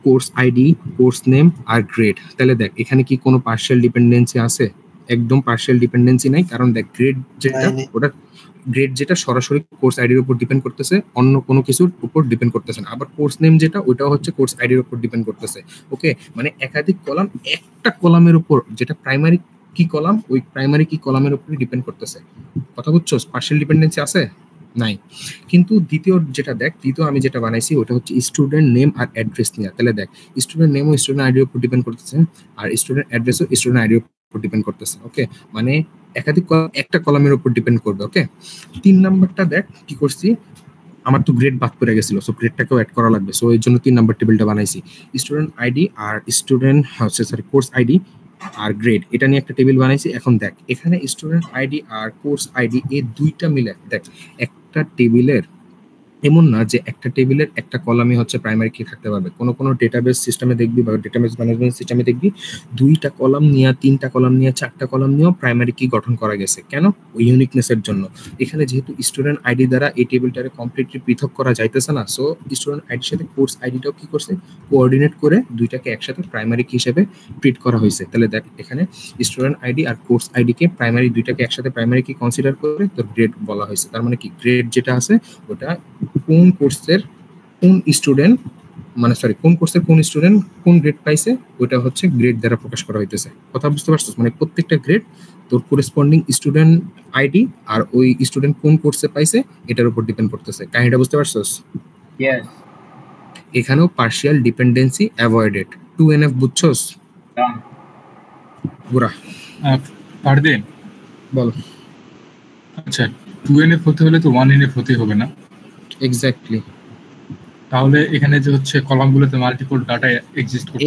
কোর্স আইডি, কোর্স নেম আর গ্রেড। তাহলে দেখ এখানে কি কোনো পার্শিয়াল ডিপেন্ডেন্সি আছে? একদম পার্শিয়াল ডিপেন্ডেন্সি নাই, কারণ দেখ গ্রেড যেটা ওটা গ্রেড যেটা সরাসরি কোর্স আইডির উপর ডিপেন্ড করতেছে, অন্য কোনো কিছুর উপর ডিপেন্ড করতেছে না। আবার কোর্স নেম যেটা, ওটাও হচ্ছে কোর্স আইডির উপর ডিপেন্ড করতেছে। ওকে, মানে একাধিক কলাম একটা কলামের উপর, যেটা প্রাইমারি কি কলাম, ওই প্রাইমারি কি কলামের উপরই ডিপেন্ড করতেছে। কথা বুঝছো? পার্শিয়াল ডিপেন্ডেন্সি আছে নাই। কিন্তু দ্বিতীয় যেটা দেখ, দ্বিতীয় আমি যেটা বানাইছি ওটা হচ্ছে স্টুডেন্ট নেম আর অ্যাড্রেস নিয়ে। তাহলে দেখ স্টুডেন্ট নেমও স্টুডেন্ট আইডির উপর ডিপেন্ড করতেছে, আর স্টুডেন্ট অ্যাড্রেসও স্টুডেন্ট আইডির উপর ডিপেন্ড করতেছে। ওকে, মানে একাধিক একটা কলামের উপর ডিপেন্ড করবে। ওকে, 3 নাম্বারটা দেখ কি করছি, আমার তো গ্রেড বাদ পড়ে গেছিল, সো গ্রেডটাকেও অ্যাড করা লাগবে। সো এর জন্য 3 নাম্বার টেবিলটা বানাইছি। স্টুডেন্ট আইডি আর স্টুডেন্ট হচ্ছে কোর্স আইডি আর গ্রেড, এটা নিয়ে একটা টেবিল বানাইছি। এখন দেখ এখানে স্টুডেন্ট আইডি আর কোর্স আইডি এই দুইটা মিলে দেখ একটা টেবিলের, এমন না যে একটা টেবিলের একটা কলামই হচ্ছে প্রাইমারি কি থাকতে পারবে। কোনো ডেটাবেস সিস্টেমে দেখবি বা ডেটাবেস ম্যানেজমেন্ট সিস্টেমে দেখবি 2টা কলাম নিয়ে, 3টা কলাম নিয়ে, 4টা কলাম নিয়েও প্রাইমারি কি গঠন করা গেছে। কেন? ওই ইউনিকনেসের জন্য। এখানে যেহেতু স্টুডেন্ট আইডি দ্বারা এই টেবিলটারে কমপ্লিটলি পৃথক করা যাইতেছে না, সো স্টুডেন্ট আইডির সাথে কোর্স আইডিটাও কি করছে, কোঅর্ডিনেট করে দুইটাকে একসাথে প্রাইমারি কি হিসেবে ট্রিট করা হয়েছে। তাহলে দেখ এখানে স্টুডেন্ট আইডি আর কোর্স আইডিকে প্রাইমারি দুইটাকে একসাথে প্রাইমারি কি কনসিডার করে তোর গ্রেড বলা হয়েছে। তার মানে কি গ্রেড যেটা আছে ওটা কোন কোর্সের কোন স্টুডেন্ট, মানে সরি কোন কোর্সের কোন স্টুডেন্ট কোন গ্রেড পাইছে, ওটা হচ্ছে গ্রেড দ্বারা প্রকাশ করা হইতেছে। কথা বুঝতে পারছিস? মানে প্রত্যেকটা গ্রেড তোর করেসপন্ডিং স্টুডেন্ট আইডি আর ওই স্টুডেন্ট কোন কোর্সে পাইছে এটার উপর ডিপেন্ড করতেছে। কাহিনীটা বুঝতে পারছিস? ইয়েস, এখানেও পার্শিয়াল ডিপেন্ডেন্সি অ্যাভয়েডেড। 2NF বুঝছস? বুড়া পারদিন বল। আচ্ছা, 2NF হতে হলে তো 1NF হতে হবে না? এক্স্যাক্টলি। তাহলে এখানে যে হচ্ছে কলামগুলোতে মাল্টিপল ডাটা এক্সিস্ট করছে।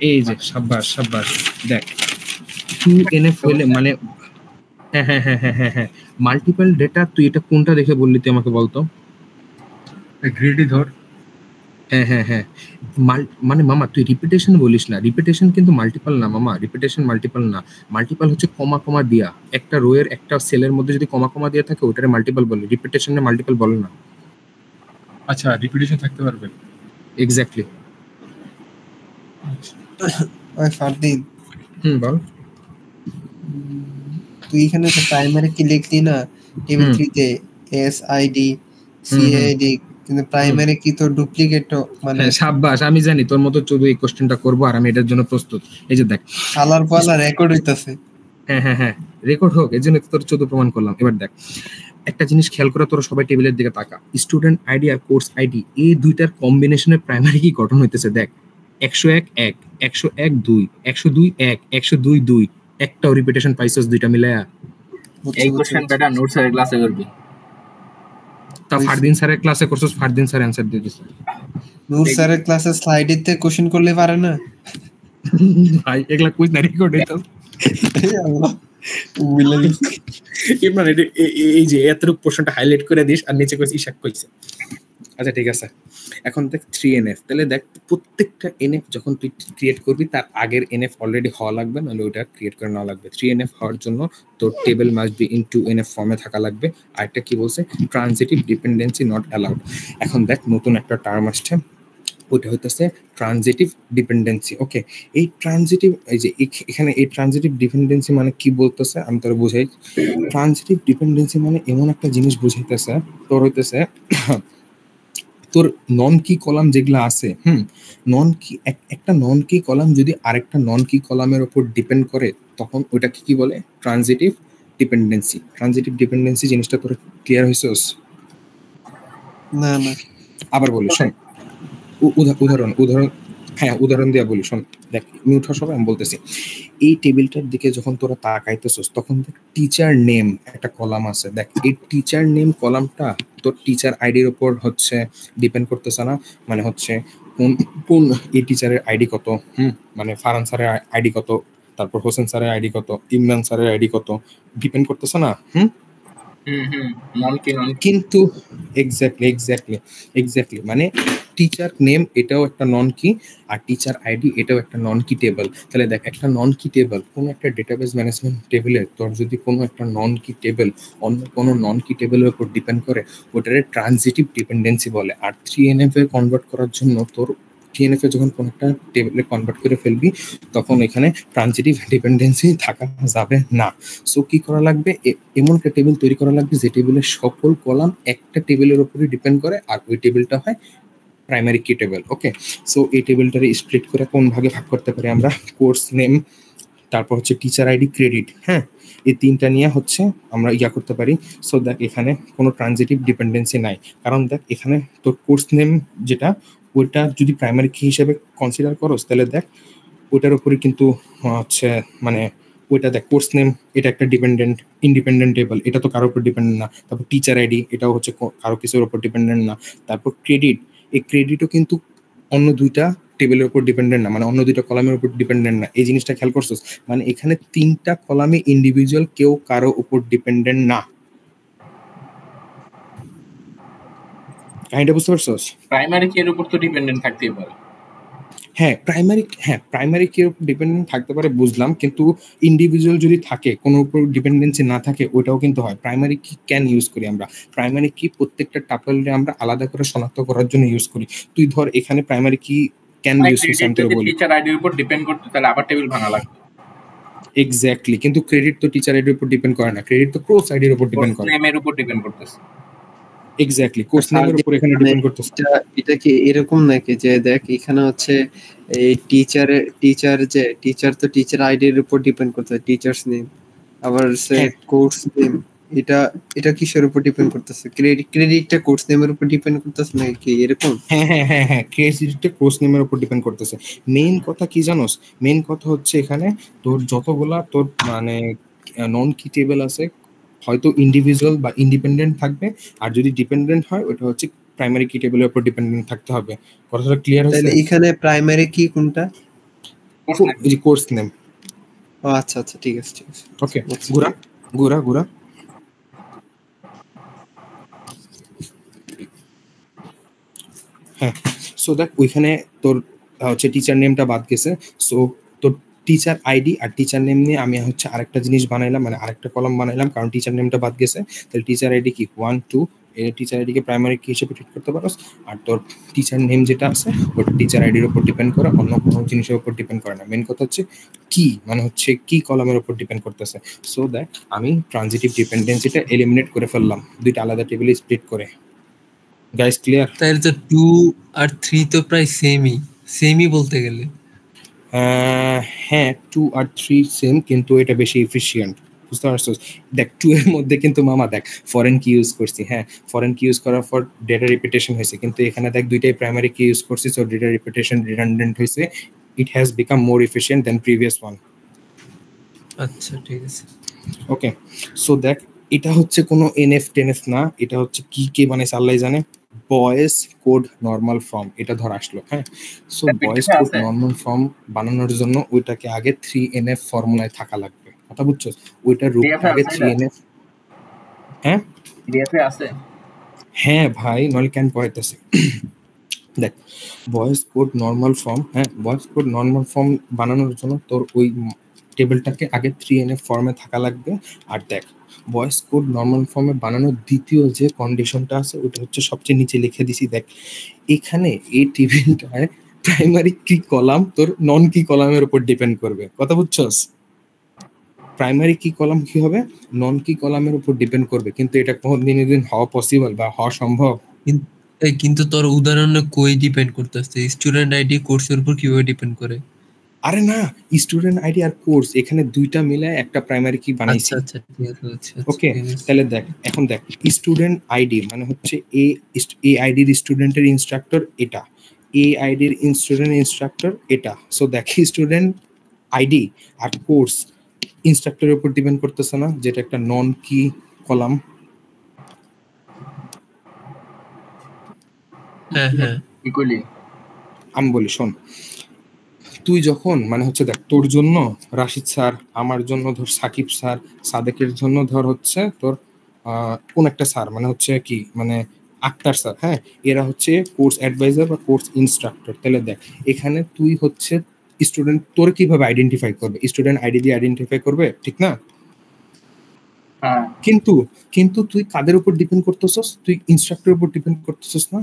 এই যে সাব্বাস দেখ 2NF হলে মানে হ্যাঁ মাল্টিপল ডেটা। তুই এটা কোনটা দেখে বললি তুই আমাকে বলতো? গ্রেডই ধর। হ্যাঁ মানে মামা তুই রিপিটেশন বলিস না, রিপিটেশন কিন্তু মাল্টিপল না মামা, রিপিটেশন মাল্টিপল না। মাল্টিপল হচ্ছে কমা দিয়া, একটা রো এর একটা সেলের মধ্যে যদি কমা দিয়া থাকে ওটারে মাল্টিপল বলে, রিপিটেশনে মাল্টিপল বলে না। আচ্ছা, রিপিটেশন থাকতে পারবে। এক্স্যাক্টলি। ওই ফারদিন বল। তুই এখানে তো প্রাইমারি কি লিখলি না টেবিল হুম। 3 তে এসআইডি হুম, হুম। সিআইডি, কিন্তু প্রাইমারি কি তো ডুপ্লিকেট মানে হ্যাঁ সাব্বাস, আমি জানি তোর মতো শুধু এই কোশ্চেনটা করবো আর আমি এটার জন্য প্রস্তুত। এই যে দেখ, আলার পালা রেকর্ড হইতাছে। হ্যাঁ রেকর্ড হোক, এই জন্য তো তোর 14 প্রমাণ করলাম। এবার দেখ একটা জিনিস খেয়াল করে, তোরা সবাই টেবিলের দিকে তাকা। স্টুডেন্ট আইডি আর কোর্স আইডি এই দুইটার কম্বিনেশনের প্রাইমারি কি গঠন হইতেছে দেখ। 101 1, 101 2, 102 1, 102 2, একটাও রিপিটেশন পাইছস দুইটা মিলায়া? এই কোশ্চেন বেটা নোট স্যারের ক্লাসে করবি। তা ফারদিন স্যারের ক্লাসে করছস, ফারদিন স্যার অ্যানসার দিয়ে দিছে। নূর স্যারের ক্লাসে স্লাইডেতে কোশ্চেন করলে পারে না ভাই এগুলা কুইজ না রেকর্ড হইতো। আল্লাহ বুঝলে ইমরান এই যে এতটুকু পোর্শনটা হাইলাইট করে দিস আর নিচে কইছিস ইশাক কইছে। আচ্ছা ঠিক আছে, এখন দেখ 3NF, তাহলে দেখ প্রত্যেকটা NF যখন তুই ক্রিয়েট করবি তার আগের NF অলরেডি হওয়া লাগবে, নাহলে ওইটা ক্রিয়েট করে নেওয়া লাগবে। 3NF হওয়ার জন্য তোর table must be in 2NF ফর্মে থাকা লাগবে। আরেকটা কি বলছে, ট্রানজিটিভ ডিপেন্ডেন্সি নট অ্যালাউড। এখন দেখ নতুন একটা টার্ম আসছে, ওইটা হইতেছে ট্রানজিটিভ ডিপেন্ডেন্সি। ওকে, এই ট্রানজিটিভ, এই যে এখানে এই ট্রানজিটিভ ডিপেন্ডেন্সি মানে কি বলতেছে আমি তোর বুঝাই। ট্রানজিটিভ ডিপেন্ডেন্সি মানে এমন একটা জিনিস বুঝাইতেছে, তোর হইতেছে তোর নন কি কলাম যেগুলো আছে, নন কি একটা নন কি কলাম যদি আরেকটা নন কি কলামের উপর ডিপেন্ড করে, তখন ওইটাকে কি বলে, ট্রানজিটিভ ডিপেন্ডেন্সি। ট্রানজিটিভ ডিপেন্ডেন্সি জিনিসটা তোর ক্লিয়ার হইছস? না না আবার বলি শোন, উদাহরণ দিয়া বলি শোন। দেখ মিউট হওয়া সবাই, আমি বলতেছি। এই টেবিলটার দিকে যখন তোরা তাকাইতেছস তখন দেখ টিচার নেম একটা কলাম আছে। দেখ এই টিচার নেম কলামটা তোর টিচার আইডির উপর হচ্ছে ডিপেন্ড করতেছে না, মানে হচ্ছে কোন এই টিচারের আইডি কত, মানে ফারহান স্যারের আইডি কত, তারপর হোসেন স্যারের আইডি কত, ইমরান স্যারের আইডি কত, ডিপেন্ড করতেছে না। কিন্তু এক্স্যাক্টলি মানে টিচার নেম এটাও একটা নন কি, আর টিচার আইডি এটাও একটা নন কি টেবল। তাহলে দেখ একটা নন কি টেবল, কোনো একটা ডেটাবেস ম্যানেজমেন্ট টেবিলে তোর যদি কোনো একটা নন কি টেবল অন্য কোনো নন কি টেবিলের উপর ডিপেন্ড করে, ওটারে ট্রানজিটিভ ডিপেন্ডেন্সি বলে। আর 3NF এ কনভার্ট করার জন্য তোর 3NF এ যখন কোনো একটা টেবিলে কনভার্ট করে ফেলবি তখন এখানে ট্রানজিটিভ ডিপেন্ডেন্সি থাকা যাবে না। সো কি করা লাগবে, এমন একটা টেবিল তৈরি করা লাগবে যে টেবিলের সকল কলাম একটা টেবিলের উপরে ডিপেন্ড করে, আর ওই টেবিলটা হয় প্রাইমারি কি টেবিল। ওকে, সো এই টেবিলটারে স্প্লিট করে কোন ভাগে ভাগ করতে পারি আমরা, কোর্স নেম, তারপর হচ্ছে টিচার আইডি, ক্রেডিট, এই তিনটা নিয়ে হচ্ছে আমরা করতে পারি। সো দেখ এখানে কোনো ট্রানজিটিভ ডিপেন্ডেন্সি নাই, কারণ দেখ এখানে তোর কোর্স নেম যেটা, ওইটা যদি প্রাইমারি কি হিসেবে কনসিডার করোস তাহলে দেখ ওইটার উপরে কিন্তু হচ্ছে মানে ওইটা দেখ কোর্স নেম এটা একটা ইন্ডিপেন্ডেন্ট টেবল, এটা তো কারোর উপর ডিপেন্ডেন্ট না। তারপর টিচার আইডি এটাও হচ্ছে কারো কিছুর উপর ডিপেন্ডেন্ট না। তারপর ক্রেডিট, এই ক্রেডিটও কিন্তু অন্য দুইটা টেবিলের উপর ডিপেন্ডেন্ট না, মানে অন্য দুইটা কলামের উপর ডিপেন্ডেন্ট না। এই জিনিসটা খেয়াল করছস, মানে এখানে তিনটা কলামে ইন্ডিভিজুয়াল কেউ কারো উপর ডিপেন্ডেন্ট না। কাহিনীটা বুঝতে পারছস? প্রাইমারি কি এর উপর তো ডিপেন্ডেন্ট থাকতেই পারে। প্রাইমারি কি এর উপর ডিপেন্ডেন্ট থাকতে পারে বুঝলাম, কিন্তু ইন্ডিভিজুয়াল যদি থাকে কোনো উপর ডিপেন্ডেন্সি না থাকে ওটাও কিন্তু হয়। প্রাইমারি কি কেন ইউজ করি আমরা, প্রাইমারি কি প্রত্যেকটা টাপলে আমরা আলাদা করে শনাক্ত করার জন্য ইউজ করি। তুই ধর এখানে প্রাইমারি কি কেন ইউজ করছিস আমি তোকে বলি। টিচার আইডির উপর ডিপেন্ড করতে তাহলে আবার টেবিল ভাঙা লাগবে। এক্স্যাক্টলি, কিন্তু ক্রেডিট তো টিচার আইডির উপর ডিপেন্ড করে না, ক্রেডিট তো কোর্স আইডির উপর ডিপেন্ড করে। নেমের উপর ডিপেন্ড করতেছে। এক্স্যাক্টলি, কোর্স নেমের উপর এখানে ডিপেন্ড করতেছে। এটা কি এরকম নাকি যে দেখ এখানে হচ্ছে এই টিচার তো টিচার আইডির উপর ডিপেন্ড করতে হয়, টিচার্স নেম, আবার সে কোর্স নেম এটা কিসের উপর ডিপেন্ড করতেছে, ক্রেডিটটা কোর্স নেমের উপর ডিপেন্ড করতেছে নাকি এরকম? হ্যাঁ ক্রেডিটটা কোর্স নেমের উপর ডিপেন্ড করতেছে। মেইন কথা কি জানোস, মেইন কথা হচ্ছে এখানে তোর যতগুলা তোর মানে নন কি টেবিল আছে হয়তো ইন্ডিভিজুয়াল বা ইন্ডিপেন্ডেন্ট থাকবে, আর যদি ডিপেন্ডেন্ট হয় ওটা হচ্ছে প্রাইমারি কি টেবিলের উপর ডিপেন্ডেন্ট থাকতে হবে। কথাটা ক্লিয়ার হচ্ছে? তাহলে এখানে প্রাইমারি কি কোনটা? এই যে কোর্স নেম। ও আচ্ছা ঠিক আছে ওকে, গুরা হ্যাঁ। সো দেখ ওইখানে তোর হচ্ছে টিচার নেমটা বাদ গেছে। সো তোর টিচার আইডি আর টিচার নেম নিয়ে আমি হচ্ছে আরেকটা জিনিস বানাইলাম, মানে আরেকটা কলাম বানাইলাম, কারণ টিচার নেমটা বাদ গেছে। তাহলে টিচার আইডি কি 1 2 এই টিচার আইডিকে প্রাইমারি কি হিসেবে ট্রিট করতে পারোস, আর তোর টিচার নেম যেটা আছে ওটা টিচার আইডির উপর ডিপেন্ড করে, অন্য কোনো জিনিসের উপর ডিপেন্ড করে না। মেন কথা হচ্ছে কি, মানে হচ্ছে কি কলামের উপর ডিপেন্ড করতেছে। সো দ্যাট আমি ট্রানজিটিভ ডিপেন্ডেন্সিটা এলিমিনেট করে ফেললাম দুইটা আলাদা টেবিলে স্প্লিট করে। Guys clear? তাহলে তো 2 আর 3 তো প্রায় সেমই বলতে গেলে। হ্যাঁ 2 আর 3 সেম, কিন্তু এটা বেশি এফিশিয়েন্ট, বুঝতে পারছো? দেখ 2 এর মধ্যে কিন্তু মামা দেখ ফরেন কি ইউজ করছি, হ্যাঁ ফরেন কি ইউজ করার পর ডেটা রিপিটেশন হয়েছে, কিন্তু এখানে দেখ দুইটাই প্রাইমারি কি ইউজ করছি, সো ডেটা রিপিটেশন রিডান্ডেন্ট হয়েছে, it has become more efficient than previous one. আচ্ছা ঠিক আছে। ওকে, সো দেখ এটা হচ্ছে কোনো এনএফ টেনএফ না, এটা হচ্ছে কি কে বানাইছে আল্লাহ জানে, বয়েস কোড নরমাল ফর্ম, এটা ধর আসলো। হ্যাঁ, সো বয়েস কোড নরমাল ফর্ম বানানোর জন্য ওইটাকে আগে 3NF ফর্মুলায় থাকা লাগবে, কথা বুঝছো? ওইটার রূপ আগে 3NF। হ্যাঁ পিডিএফে আছে। হ্যাঁ ভাই, নইলে কেন পড়াইতেছে। দেখ ভয়েস কোড নরমাল ফর্ম, হ্যাঁ ভয়েস কোড নরমাল ফর্ম বানানোর জন্য তোর ওই টেবিলটাকে আগে 3NF ফর্মে থাকা লাগবে। আর দেখ ভয়েস কোড নরমাল ফর্মে বানানোর দ্বিতীয় যে কন্ডিশনটা আছে ওটা হচ্ছে সবচেয়ে নিচে লিখে দিছি। দেখ এখানে এই টেবিলটায় প্রাইমারি কি কলাম তোর নন কি কলামের উপর ডিপেন্ড করবে, কথা বুঝছস? প্রাইমারি কি কলাম কি হবে, নন কি কলামের উপর ডিপেন্ড করবে, কিন্তু এটা কোনদিন হওয়া পসিবল বা হওয়া সম্ভব? কিন্তু তোর উদাহরণে কই ডিপেন্ড করতেছে, স্টুডেন্ট আইডি কোর্সের উপর কিভাবে ডিপেন্ড করে? আরে না, স্টুডেন্ট আইডি আর কোর্স এখানে দুইটা মিলে একটা প্রাইমারি কি বানাইছি। আচ্ছা ঠিক আছে। ওকে, তাহলে দেখ এখন দেখ স্টুডেন্ট আইডি মানে হচ্ছে এ আইডির স্টুডেন্টের ইনস্ট্রাক্টর এটা, এ আইডির স্টুডেন্ট ইনস্ট্রাক্টর এটা। সো দেখ স্টুডেন্ট আইডি আর কোর্স ইনস্ট্রাক্টরের উপর ডিপেন্ড করতেছে না, যেটা একটা নন কি কলাম। হ্যাঁ ইকুয়ালি আমি বলি শোন, তুই যখন মানে হচ্ছে দেখ তোর জন্য রাশিদ স্যার, আমার জন্য ধর সাকিব স্যার, সাদেকের জন্য ধর হচ্ছে তোর কোন একটা স্যার মানে হচ্ছে কি মানে আক্তার স্যার, হ্যাঁ এরা হচ্ছে কোর্স অ্যাডভাইজার বা কোর্স ইনস্ট্রাক্টর। তাহলে দেখ এখানে তুই হচ্ছে স্টুডেন্ট, তোর কিভাবে আইডেন্টিফাই করবে? স্টুডেন্ট আইডি দিয়ে আইডেন্টিফাই করবে, ঠিক না? কিন্তু তুই কাদের উপর ডিপেন্ড করতেছস? তুই ইনস্ট্রাক্টরের উপর ডিপেন্ড করতেছস না?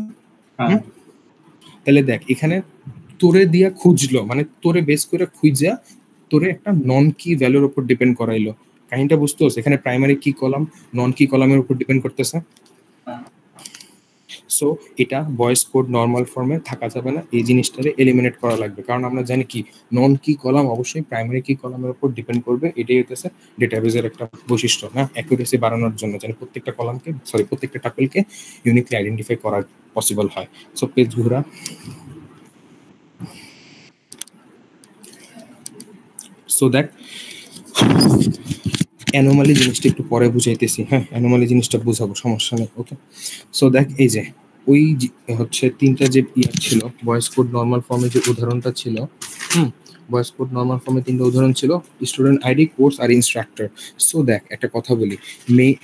তাহলে দেখ এখানে তোরে দিয়া খুঁজলো, মানে তোরে বেস করে খুঁজা তোরে একটা নন কি ভ্যালুর উপর ডিপেন্ড করাইলো। কাহিনীটা বুঝতেছ? এখানে প্রাইমারি কি কলাম নন কি কলামের উপর ডিপেন্ড করতেছে। সো এটা ভয়েস কোড নরমাল ফর্মে থাকা যাবে না, এই জিনিসটারে এলিমিনেট করা লাগবে, কারণ আমরা জানি কি নন কি কলাম অবশ্যই প্রাইমারি কি কলামের উপর ডিপেন্ড করবে। এটাই হচ্ছে ডেটাবেজের একটা বৈশিষ্ট্য, না অ্যাকুরেসি বাড়ানোর জন্য, যেন প্রত্যেকটা কলামকে প্রত্যেকটা টাপেলকে ইউনিকলি আইডেন্টিফাই করা পসিবল হয়। সো পেজ ঘুরা। সো দেখ অ্যানোমালি জিনিসটা একটু পরে বুঝাইতেছি, হ্যাঁ অ্যানোমালি জিনিসটা বুঝাবো, সমস্যা নেই। ওকে, সো দেখ এই যে ওই হচ্ছে তিনটা যে ছিল ভয়েস কোড নরমাল ফর্মে যে উদাহরণটা ছিল, ভয়েস কোড নরমাল ফর্মে তিনটা উদাহরণ ছিল, স্টুডেন্ট আইডি, কোর্স আর ইনস্ট্রাক্টর। সো দেখ একটা কথা বলি,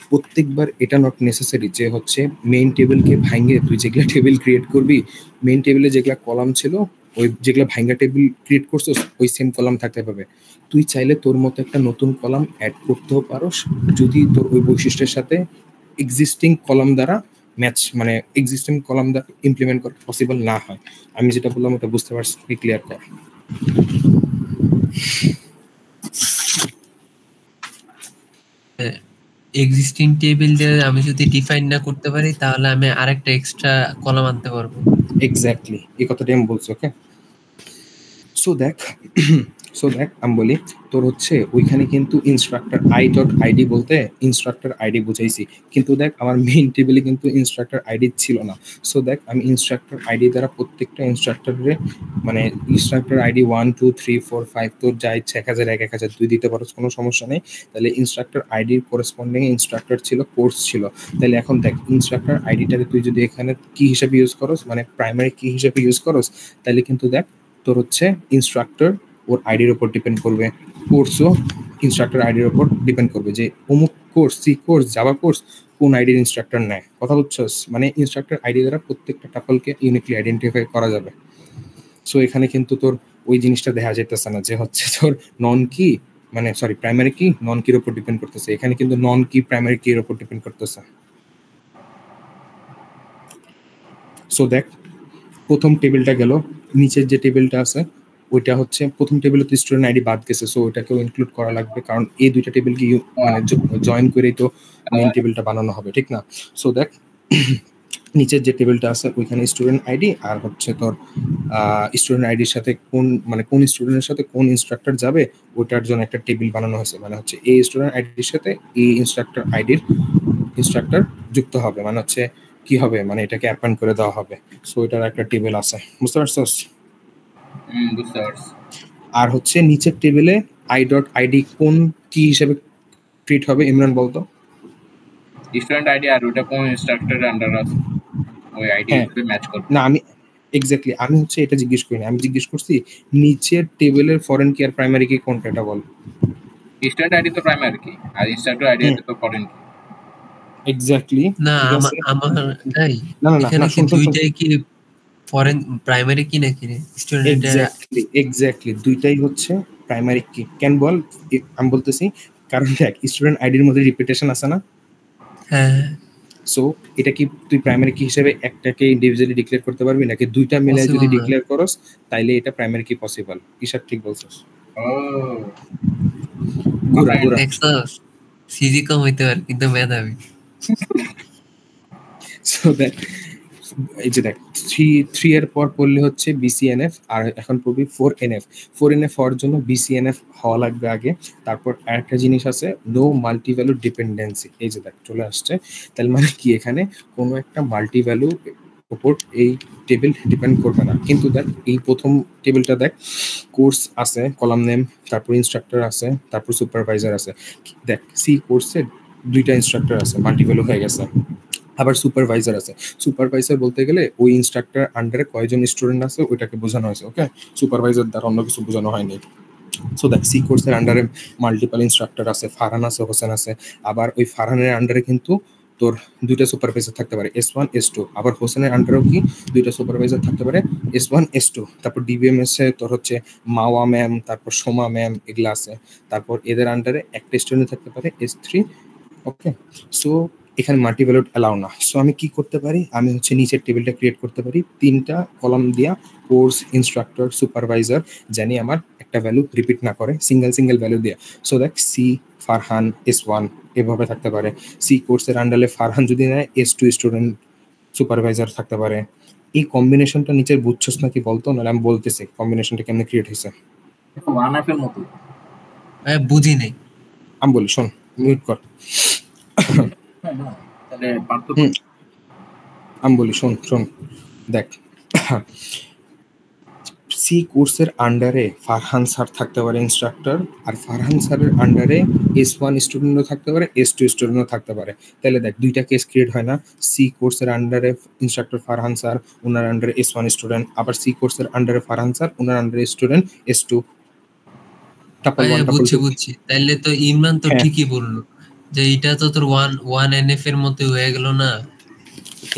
প্রত্যেকবার এটা নট নেসেসারি যে হচ্ছে মেইন টেবিলকে ভাঙে তুই যেগুলা টেবিল ক্রিয়েট করবি, মেইন টেবিলে যেগুলা কলাম ছিল ওই যেগুলা ভাঙ্গা টেবিল ক্রিয়েট করছিস ওই সেম কলাম থাকতে পাবে। তুই চাইলে তোর মতো একটা নতুন কলাম অ্যাড করতেও পারোস, যদি তোর ওই বৈশিষ্ট্যের সাথে এক্সিস্টিং কলাম দ্বারা ম্যাচ মানে এক্সিস্টিং কলাম দ্বারা ইমপ্লিমেন্ট করা পসিবল না হয়। আমি যেটা বললাম ওটা বুঝতে পারছি, ক্লিয়ার কর। এক্সিস্টিং টেবিল দিয়ে আমি যদি ডিফাইন না করতে পারি তাহলে আমি আরেকটা এক্সট্রা কলাম আনতে পারবো। এক্স্যাক্টলি এই কথাটাই আমি বলছি। ওকে, সো দেখ আমি বলি তোর হচ্ছে ওইখানে কিন্তু ইনস্ট্রাক্টর i.id বলতে ইনস্ট্রাক্টর আইডি বুঝাইছি, কিন্তু দেখ আমার মেইন টেবিলে কিন্তু ইনস্ট্রাক্টর আইডি ছিল না। সো দেখ আমি ইনস্ট্রাক্টর আইডি দ্বারা প্রত্যেকটা ইনস্ট্রাক্টরের মানে ইনস্ট্রাক্টর আইডি 1 2 3 4 5 তোর যা ইচ্ছা 1000 1000 তুই দিতে পারো, কোনো সমস্যা নেই। তাহলে ইনস্ট্রাক্টর আইডির করেসপন্ডিং ইনস্ট্রাক্টর ছিল, কোর্স ছিল। তাহলে এখন দেখ ইনস্ট্রাক্টর আইডিটাকে তুই যদি এখানে কি হিসাবে ইউজ করস, মানে প্রাইমারি কি হিসাবে ইউজ করস, তাহলে কিন্তু দেখ তোর হচ্ছে ইনস্ট্রাক্টর ওর আইডির উপর ডিপেন্ড করবে, কোর্সও ইনস্ট্রাক্টর আইডির উপর ডিপেন্ড করবে যে অমুক course C course Java course কোন আইডির ইনস্ট্রাক্টর নেয়, কথা বুঝছস? মানে ইনস্ট্রাক্টর আইডি দ্বারা প্রত্যেকটা টাপলকে ইউনিকলি আইডেন্টিফাই করা যাবে। সো এখানে কিন্তু তোর ওই জিনিসটা দেখা যেতেছে না যে হচ্ছে তোর নন কি মানে প্রাইমারি কি নন কির উপর ডিপেন্ড করতেছে, এখানে কিন্তু নন কি প্রাইমারি কির উপর ডিপেন্ড করতেছে। সো দেখ প্রথম টেবিলটা গেল, নিচের যে টেবিলটা আছে ওইটা হচ্ছে প্রথম টেবিলে তো স্টুডেন্ট আইডি বাদ গেছে, সো ওইটাকেও ইনক্লুড করা লাগবে, কারণ এই দুইটা টেবিলকে মানে জয়েন করেই তো মেইন টেবিলটা বানানো হবে, ঠিক না? সো দেখ নিচের যে টেবিলটা আছে ওইখানে স্টুডেন্ট আইডি আর হচ্ছে তোর স্টুডেন্ট আইডির সাথে কোন স্টুডেন্টের সাথে কোন ইনস্ট্রাক্টর যাবে ওটার জন্য একটা টেবিল বানানো হয়েছে, মানে হচ্ছে এই স্টুডেন্ট আইডির সাথে এই ইনস্ট্রাক্টর যুক্ত হবে, মানে হচ্ছে কি হবে, মানে এটাকে অ্যাপয়েন্ট করে দেওয়া হবে। সো এটার একটা টেবিল আছে, বুঝতে পারছস? বুঝতে পারছি। আর হচ্ছে নিচের টেবিলে i.id কোন কি হিসেবে ট্রিট হবে ইমরান বলতো? স্টুডেন্ট আইডি আর ওটা কোন ইনস্ট্রাক্টরের আন্ডার আছে ওই আইডি সাথে ম্যাচ করবে। না আমি এক্স্যাক্টলি আমি হচ্ছে এটা জিজ্ঞেস করিনি, আমি জিজ্ঞেস করছি নিচের টেবিলের ফরেন কি আর প্রাইমারি কি কোনটা, এটা বল। স্টুডেন্ট আইডি তো প্রাইমারি কি আর ইনস্ট্রাক্টর আইডি তো ফরেন কি। এক্স্যাক্টলি না আমার এই না এখানে কি দুইটাই কি ফরেন প্রাইমারি কি নাকি রে? স্টুডেন্ট এক্স্যাক্টলি দুইটাই হচ্ছে প্রাইমারি কি। কেন বল? আমি বলতেছি কারণ দেখ স্টুডেন্ট আইডির মধ্যে রিপিটেশন আছে না? হ্যাঁ। সো এটা কি তুই প্রাইমারি কি হিসেবে একটাকে ইন্ডিভিজুয়ালি ডিক্লেয়ার করতে পারবি, নাকি দুইটা মিলে যদি ডিক্লেয়ার করস তাইলে এটা প্রাইমারি কি পসিবল? ঈশাদ ঠিক বলছস। গুরা সিজি কম হইতে পারে কিন্তু মেধাবী। সো দেখ এই যে দেখ 3 এর পর পড়লে হচ্ছে বিসিএনএফ, আর এখন পড়বি 4NF। 4NF হওয়ার জন্য বিসিএনএফ হওয়া লাগবে আগে, তারপর আরেকটা জিনিস আছে নো মাল্টিভ্যালু ডিপেন্ডেন্সি। এই যে দেখ চলে আসছে, তাহলে মানে কি এখানে কোনো একটা মাল্টিভ্যালু উপর এই টেবিল ডিপেন্ড করবে না। কিন্তু দেখ এই প্রথম টেবিলটা দেখ কোর্স আছে, কলাম নেম, তারপর ইনস্ট্রাক্টর আছে, তারপর সুপারভাইজার আছে। দেখ সি কোর্সে দুইটা ইনস্ট্রাক্টর আছে, মাল্টিভ্যালু হয়ে গেছে। আবার সুপারভাইজার আছে, সুপারভাইজার বলতে গেলে ওই ইনস্ট্রাক্টর আন্ডারে কয়জন স্টুডেন্ট আছে ওইটাকে বোঝানো হয়েছে, ওকে? সুপারভাইজার দ্বারা অন্য কিছু বোঝানো হয়নি। সো দেখ সি কোর্সের আন্ডারে মাল্টিপল ইনস্ট্রাক্টর আছে, ফারহান আছে, হোসেন আছে। আবার ওই ফারহানের আন্ডারে কিন্তু তোর দুইটা সুপারভাইজার থাকতে পারে, S1 S2। আবার হোসেনের আন্ডারেও কি দুইটা সুপারভাইজার থাকতে পারে, S1 S2। তারপর ডিবিএমএস এ তোর হচ্ছে মাওয়া ম্যাম, তারপর সোমা ম্যাম, এগুলা আছে। তারপর এদের আন্ডারে একটা স্টুডেন্ট থাকতে পারে S3, ওকে? সো এখানে মাল্টিভ্যালুড অ্যালাউ না। সো আমি কি করতে পারি, আমি হচ্ছে নিচের টেবিলটা ক্রিয়েট করতে পারি তিনটা কলাম দিয়া, কোর্স, ইনস্ট্রাক্টর, সুপারভাইজার, জানি আমার একটা ভ্যালু রিপিট না করে, সিঙ্গেল ভ্যালু দিয়া। সো দেখ সি ফারহান S1 এভাবে থাকতে পারে। সি কোর্সের আন্ডারে ফারহান যদি নেয় S2 স্টুডেন্ট সুপারভাইজার থাকতে পারে। এই কম্বিনেশনটা নিচের বুঝছস নাকি বলতো, নাহলে আমি বলতেছি কম্বিনেশনটা কেমনে ক্রিয়েট হয়েছে। 1F এর মতো বুঝি নাই। আমি বলি শোন, মিউট কর। আমি বলি শোন দেখ সি কোর্সের আন্ডারে ফারহান স্যার থাকতে পারে ইনস্ট্রাক্টর, আর ফারহান স্যারের আন্ডারে S1 স্টুডেন্টও থাকতে পারে, S2 স্টুডেন্টও থাকতে পারে। তাহলে দেখ দুইটা কেস ক্রিয়েট হয় না? সি কোর্সের আন্ডারে ইনস্ট্রাক্টর ফারহান স্যার, ওনার আন্ডারে S1 স্টুডেন্ট, আবার সি কোর্সের আন্ডারে ফারহান স্যার, ওনার আন্ডারে স্টুডেন্ট S2। বুঝছি। তাইলে তো ইমরান তো ঠিকই বললো যে এটা তো তোর 1NF এর মতো হয়ে গেল না,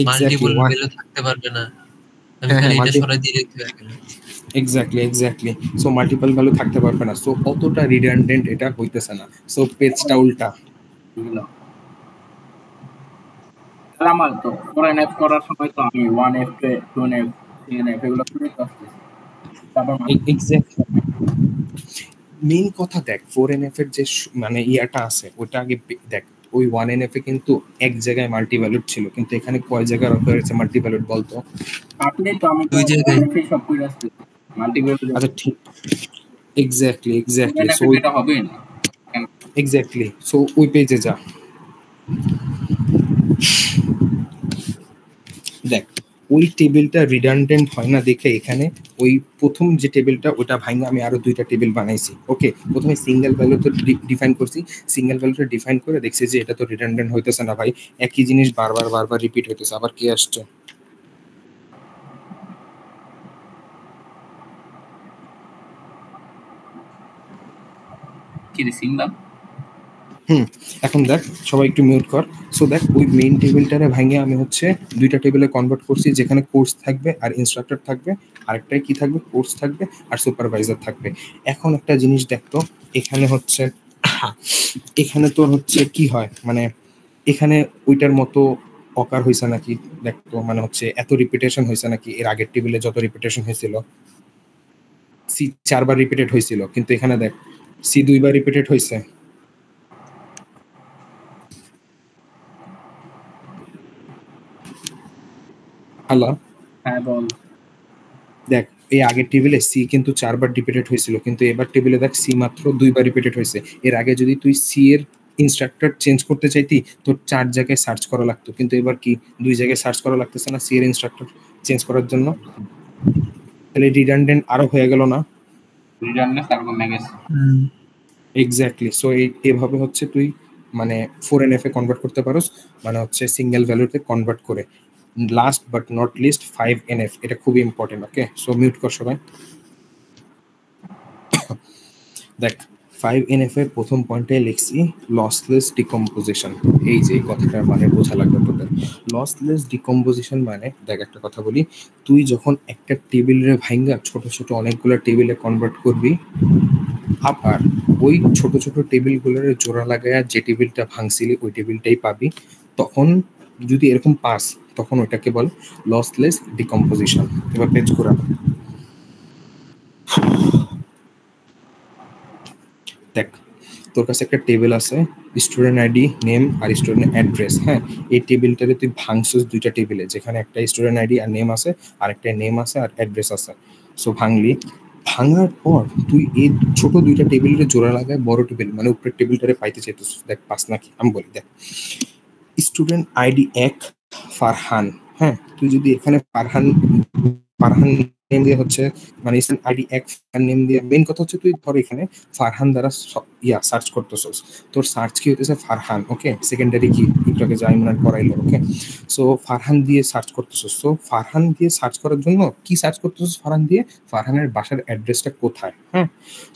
মাল্টিপল ভ্যালু থাকতে পারবে না। আমি খালি এটা সরাই দিয়ে লিখতে পারবো। এক্স্যাক্টলি সো মাল্টিপল ভ্যালু থাকতে পারবে না, সো অতটা রিডান্ডেন্ট এটা হইতেছে না। সো পেজটা উল্টা। আমার তো 4NF করার সময় তো আমি 1F 2NF 3NF এগুলো করে করতেছি। তারপর এক্স্যাক্টলি মেইন কথা দেখ 4NF এর যে মানে ইয়াটা আছে ওটা আগে দেখ। ওই 1NF এ কিন্তু এক জায়গায় মাল্টিভ্যালুড ছিল, কিন্তু এখানে কয় জায়গায় রয়েছে মাল্টিভ্যালুড বলতো? আপনি তো আমি দুই জায়গায় সব করে আসছি মাল্টিভ্যালুড। আচ্ছা ঠিক, এক্স্যাক্টলি সো এটা হবে না। এক্স্যাক্টলি সো ওই পেজে যা, দেখ ওই টেবিলটা রিডান্ডেন্ট হয় না দেখে এখানে ওই প্রথম যে টেবিলটা ওটা ভাঙা আমি আরো দুইটা টেবিল বানাইছি, ওকে? প্রথমে সিঙ্গেল ভ্যালু তো ডিফাইন করছি, সিঙ্গেল ভ্যালুটা ডিফাইন করে দেখছি যে এটা তো রিডান্ডেন্ট হইতেছে না ভাই, একই জিনিস বারবার রিপিট হইতেছে। আবার কি আসছে? কি রে সিঙ্গেল? এখন দেখ সবাই একটু মিউট কর। সো দেখ ওই মেইন টেবিলটারে ভাঙে আমি হচ্ছে দুইটা টেবিলে কনভার্ট করছি, যেখানে কোর্স থাকবে আর ইনস্ট্রাক্টর থাকবে, আরেকটাই কি থাকবে, কোর্স থাকবে আর সুপারভাইজার থাকবে। এখন একটা জিনিস দেখতো, এখানে হচ্ছে এখানে তোর হচ্ছে কি হয়, মানে এখানে ওইটার মতো অকার হয়েছে নাকি দেখতো, মানে হচ্ছে এত রিপিটেশন হয়েছে নাকি, এর আগের টেবিলে যত রিপিটেশন হয়েছিল সি 4 বার রিপিটেড হয়েছিল, কিন্তু এখানে দেখ সি 2 বার রিপিটেড হয়েছে। হ্যালো, হ্যাঁ বল। দেখ এই আগের টেবিলে সি কিন্তু 4 বার রিপিটেড হয়েছিল, কিন্তু এবার টেবিলে দেখ সি মাত্র 2 বার রিপিটেড হয়েছে। এর আগে যদি তুই সি এর ইনস্ট্রাক্টর চেঞ্জ করতে চাইতি তোর 4 জায়গায় সার্চ করা লাগতো, কিন্তু এবার কি 2 জায়গায় সার্চ করা লাগতেছে না সি এর ইনস্ট্রাক্টর চেঞ্জ করার জন্য? তাহলে রিডান্ডেন্ট আরো হয়ে গেল না? রিডান্ডেন্স আর কমে গেছে। এক্স্যাক্টলি। সো এইভাবে হচ্ছে তুই মানে 4NF এ কনভার্ট করতে পারোস, মানে হচ্ছে সিঙ্গেল ভ্যালুতে কনভার্ট করে। Last but not list 5NF, এটা খুবই ইম্পর্টেন্ট। ওকে, সো মিউট কর সবাই। দেখ 5NF এর প্রথম পয়েন্টে লিখছি লসলেস ডিকম্পোজিশন। এই যে কথাটার মানে বোঝা লাগবে তোদের। লসলেস ডিকম্পোজিশন মানে দেখ একটা কথা বলি, তুই যখন একটা টেবিলের ভাঙ্গা ছোট ছোট অনেকগুলো টেবিলে কনভার্ট করবি, আবার ওই ছোট ছোট টেবিলগুলোর জোড়া লাগায়া যে টেবিলটা ভাঙছিলি ওই টেবিলটাই পাবি, তখন যদি এরকম পাস তখন ওইটাকে বল লসলেস ডিকম্পোজিশন। এবার পেজ ঘোরা। দেখ তোর কাছে একটা টেবিল আছে, স্টুডেন্ট আইডি, নেম আর স্টুডেন্ট অ্যাড্রেস। হ্যাঁ, এই টেবিলটারে তুই ভাঙছিস দুইটা টেবিলে, যেখানে একটা স্টুডেন্ট আইডি আর নেম আছে, আর একটা নেম আছে আর অ্যাড্রেস আছে। সো ভাঙলি, ভাঙার পর তুই এই ছোট দুইটা টেবিলের জোড়া লাগায় বড় টেবিল মানে উপরের টেবিলটারে পাইতে চাইতেছিস। দেখ পাস নাকি? আমি বলি দেখ, স্টুডেন্ট আইডি 1 ফারহান। হ্যাঁ, তুই যদি এখানে ফারহান নেম দিয়ে হচ্ছে মানে স্টুডেন্ট আইডি 1 নেম দিয়ে, মেইন কথা হচ্ছে তুই ধর এখানে ফারহান দ্বারা সার্চ করতেছস, তোর সার্চ কি হইতেছে ফারহান। ওকে, সেকেন্ডারি কি একটু যাই মনে পড়াইলো। ওকে, সো ফারহান দিয়ে সার্চ করতেছস। সো ফারহান দিয়ে সার্চ করার জন্য কি সার্চ করতেছস? ফারহান দিয়ে ফারহানের বাসার অ্যাড্রেসটা কোথায়। হ্যাঁ,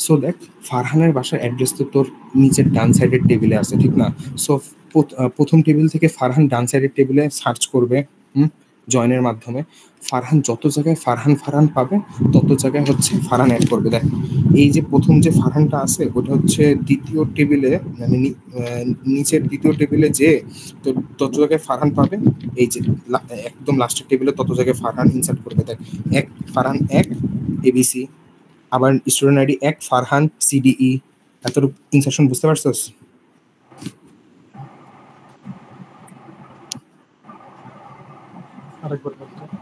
সো দেখ ফারহানের বাসার অ্যাড্রেস তো তোর নিচের ডান সাইডের টেবিলে আছে, ঠিক না? সো প্রথম টেবিল থেকে ফারহান ডান সাইডের টেবিলে সার্চ করবে জয়েনের মাধ্যমে। ফারহান যত জায়গায় ফারহান পাবে তত জায়গায় হচ্ছে ফারহান অ্যাড করবে। দেখ এই যে প্রথম যে ফারহানটা আছে ওটা হচ্ছে দ্বিতীয় টেবিলে, মানে নিচের দ্বিতীয় টেবিলে যে তো তত জায়গায় ফারহান পাবে, এই যে একদম লাস্টের টেবিলে তত জায়গায় ফারহান ইনসার্ট করবে। দেখ ফারহান 1 ABC, আবার স্টুডেন্ট আইডি 1 ফারহান CDE। এতটুকু ইনসার্শন বুঝতে পারছস?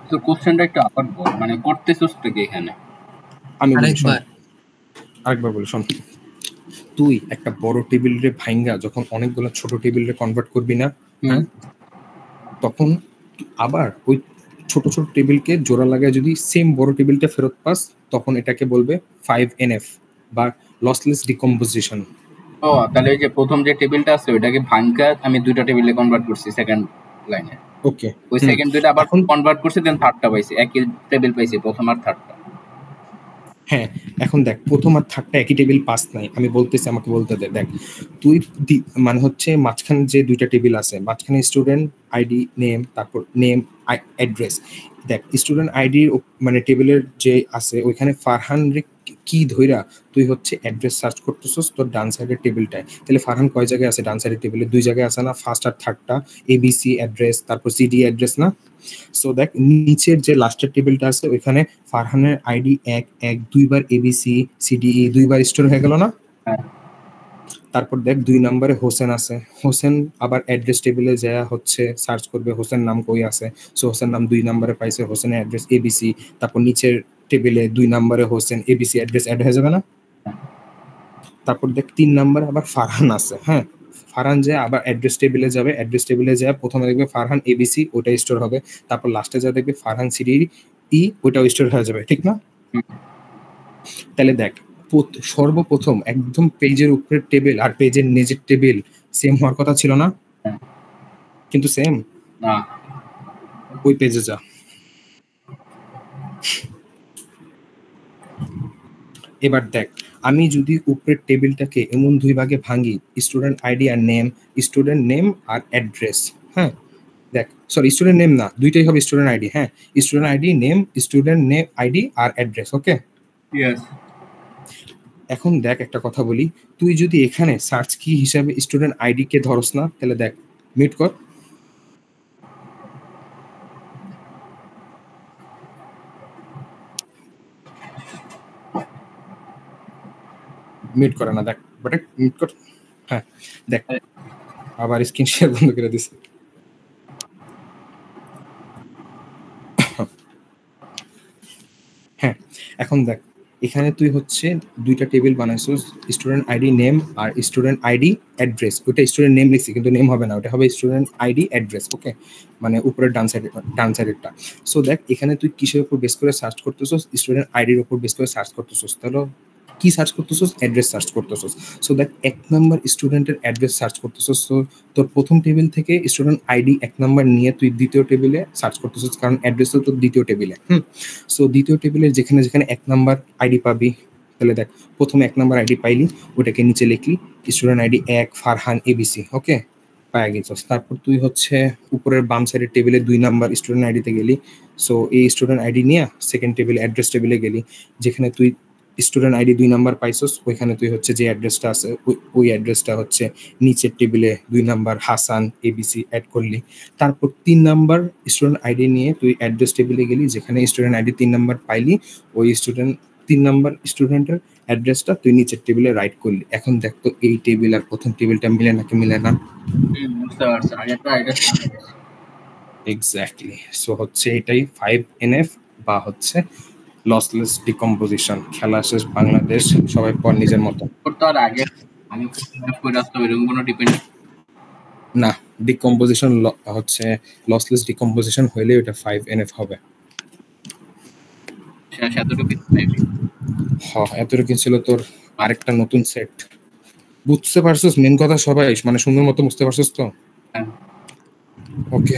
তো কোশ্চেনটা একটু আবার বল, মানে করতেছস তো কি এখানে? আমি আরেকবার বলি শোন। তুই একটা বড় টেবিলের ভাঙ্গা যখন অনেকগুলো ছোট টেবিলে কনভার্ট করবি না, হ্যাঁ, তখন আবার ওই ছোট ছোট টেবিলকে জোড়া লাগায় যদি সেম বড় টেবিলটা ফেরত পাস, তখন এটাকে বলবে 5NF বা লসলেস ডিকম্পোজিশন। ও তাহলে এই যে প্রথম যে টেবিলটা আছে ওইটাকে ভাঙকা আমি দুইটা টেবিলে কনভার্ট করছি সেকেন্ড লাইনে। ওকে, ওই সেকেন্ড দুইটা আবার কনভার্ট করছি, দেন থার্ডটা পাইছি, একই টেবিল পাইছি প্রথম আর থার্ডটা। হ্যাঁ, এখন দেখ প্রথম আর থার্ডটা একই টেবিল পাস নাই, আমি বলতেছি, আমাকে বলতে দে। দেখ তুই মানে হচ্ছে মাঝখানে যে দুইটা টেবিল আছে, মাঝখানে স্টুডেন্ট আইডি নেম, তারপর নেম অ্যাড্রেস। দেখ স্টুডেন্ট আইডি মানে টেবিলের যে আছে ওইখানে ফারহান কি ধইরা তুই হচ্ছে অ্যাড্রেস সার্চ করতেছস তোর ডান সাইডের টেবিলটায়। তাহলে ফারহান কয় জায়গায় আছে ডান সাইডের টেবিলে? 2 জায়গায় আছে না? ফার্স্ট আর থার্ডটা ABC অ্যাড্রেস, তারপর CD অ্যাড্রেস না? সো দেখ নিচের যে লাস্টের টেবিলটা আছে ওইখানে ফারহানের আইডি 1 দুইবার ABC CDE দুইবার স্টোর হয়ে গেল না? তারপর দেখ 2 নম্বরে হোসেন আছে, হোসেন আবার অ্যাড্রেস টেবিলে যায় হচ্ছে সার্চ করবে হোসেন নাম কই আছে। সো হোসেন নাম 2 নম্বরে পাইছে, হোসেনের অ্যাড্রেস ABC, তারপর নিচের টেবিলে 2 নম্বরে হোসেন ABC অ্যাড্রেস অ্যাড হয়ে যাবে না? তারপর দেখ 3 নম্বরে আবার ফারহান আছে। হ্যাঁ, ফারহান যায় আবার অ্যাড্রেস টেবিলে যাবে, অ্যাড্রেস টেবিলে যায় প্রথমে দেখবে ফারহান ABC ওটা স্টোর হবে, তারপর লাস্টে যা দেখবে ফারহান CDE ওটাও স্টোর হয়ে যাবে, ঠিক না? তাহলে দেখ সর্বপ্রথম একদম পেজের উপরের টেবিল আর পেজের নিচের টেবিল সেম হওয়ার কথা ছিল না? কিন্তু সেম না, ওই পেজে যা। এবার দেখ আমি যদি উপরের টেবিলটাকে এমন 2 ভাগে ভাঙি, স্টুডেন্ট আইডি আর নেম, স্টুডেন্ট নেম আর অ্যাড্রেস। হ্যাঁ, দেখ সরি স্টুডেন্ট নেম না, দুইটাই হবে স্টুডেন্ট আইডি। হ্যাঁ, student ID name, student name ID আর অ্যাড্রেস। Okay, yes. এখন দেখ একটা কথা বলি, তুই যদি এখানে সার্চ কি হিসাবে স্টুডেন্ট আইডি কে ধরস না, তাহলে দেখ মিউট কর। মিউট করে না, দেখ বাট মিউট কর। হ্যাঁ দেখ আবার স্ক্রিন শেয়ার বন্ধ করে দিছে। হ্যাঁ এখন দেখ এখানে তুই হচ্ছে দুইটা টেবিল বানাইছিস, স্টুডেন্ট আইডি নেম আর স্টুডেন্ট আইডি অ্যাড্রেস। ওইটা স্টুডেন্ট নেম লিখছি কিন্তু নেম হবে না, ওটা হবে স্টুডেন্ট আইডি অ্যাড্রেস। ওকে, মানে উপরের ডান সাইডেরটা। সো দেখ এখানে তুই কিসের উপর বেস করে সার্চ করতেছিস? স্টুডেন্ট আইডির উপর বেস করে সার্চ করতেছিস। তাহলে কি সার্চ করতেছিস? অ্যাড্রেস সার্চ করতেছিস। সো দেখ 1 নাম্বার স্টুডেন্টের অ্যাড্রেস সার্চ করতেছিস। সো তোর প্রথম টেবিল থেকে স্টুডেন্ট আইডি 1 নাম্বার নিয়ে তুই দ্বিতীয় টেবিলে সার্চ করতেছিস, কারণ অ্যাড্রেস তো তোর দ্বিতীয় টেবিলে। সো দ্বিতীয় টেবিলের যেখানে যেখানে 1 নাম্বার আইডি পাবি, তাহলে দেখ প্রথমে 1 নাম্বার আইডি পাইলি, ওটাকে নিচে লিখলি স্টুডেন্ট আইডি 1 ফারহান এবিসি। ওকে, পাওয়া গেছিস। তারপর তুই হচ্ছে উপরের বাম সাইডের টেবিলে 2 নাম্বার স্টুডেন্ট আইডিতে গেলি। সো এই স্টুডেন্ট আইডি নিয়ে সেকেন্ড টেবিলে অ্যাড্রেস টেবিলে গেলি, যেখানে তুই স্টুডেন্ট আইডি 2 নাম্বার পাইছস, ওইখানে তুই হচ্ছে যে অ্যাড্রেসটা আছে ওই অ্যাড্রেসটা হচ্ছে নিচের টেবিলে 2 নাম্বার হাসান এবিসি অ্যাড করলি। তারপর 3 নাম্বার স্টুডেন্ট আইডি নিয়ে তুই অ্যাড্রেস টেবিলে গেলি, যেখানে স্টুডেন্ট আইডি 3 নাম্বার পাইলি, ওই স্টুডেন্ট 3 নাম্বার স্টুডেন্টের অ্যাড্রেসটা তুই নিচের টেবিলে রাইট করলি। এখন দেখ তো এই টেবিল আর প্রথম টেবিলটা মিলে নাকি মিলে না? বুঝতে পারছি, আগেরটা এটা এক্স্যাক্টলি। সো হচ্ছে এটাই 5NF বা হচ্ছে লসলেস ডিকম্পোজিশন। খেলা শেষ, বাংলাদেশ, সবাই পর নিজের মতো। তার আগে আমি করে আসতে এরকম কোনো ডিপেন্ড না, ডিকম্পোজিশন হচ্ছে লসলেস ডিকম্পোজিশন হইলে ওটা 5NF হবে। হ্যাঁ, এতটুকু ছিল তোর আরেকটা নতুন সেট। বুঝতে পারছিস মেন কথা সবাই? মানে সুন্দর মতো বুঝতে পারছিস তো? ওকে,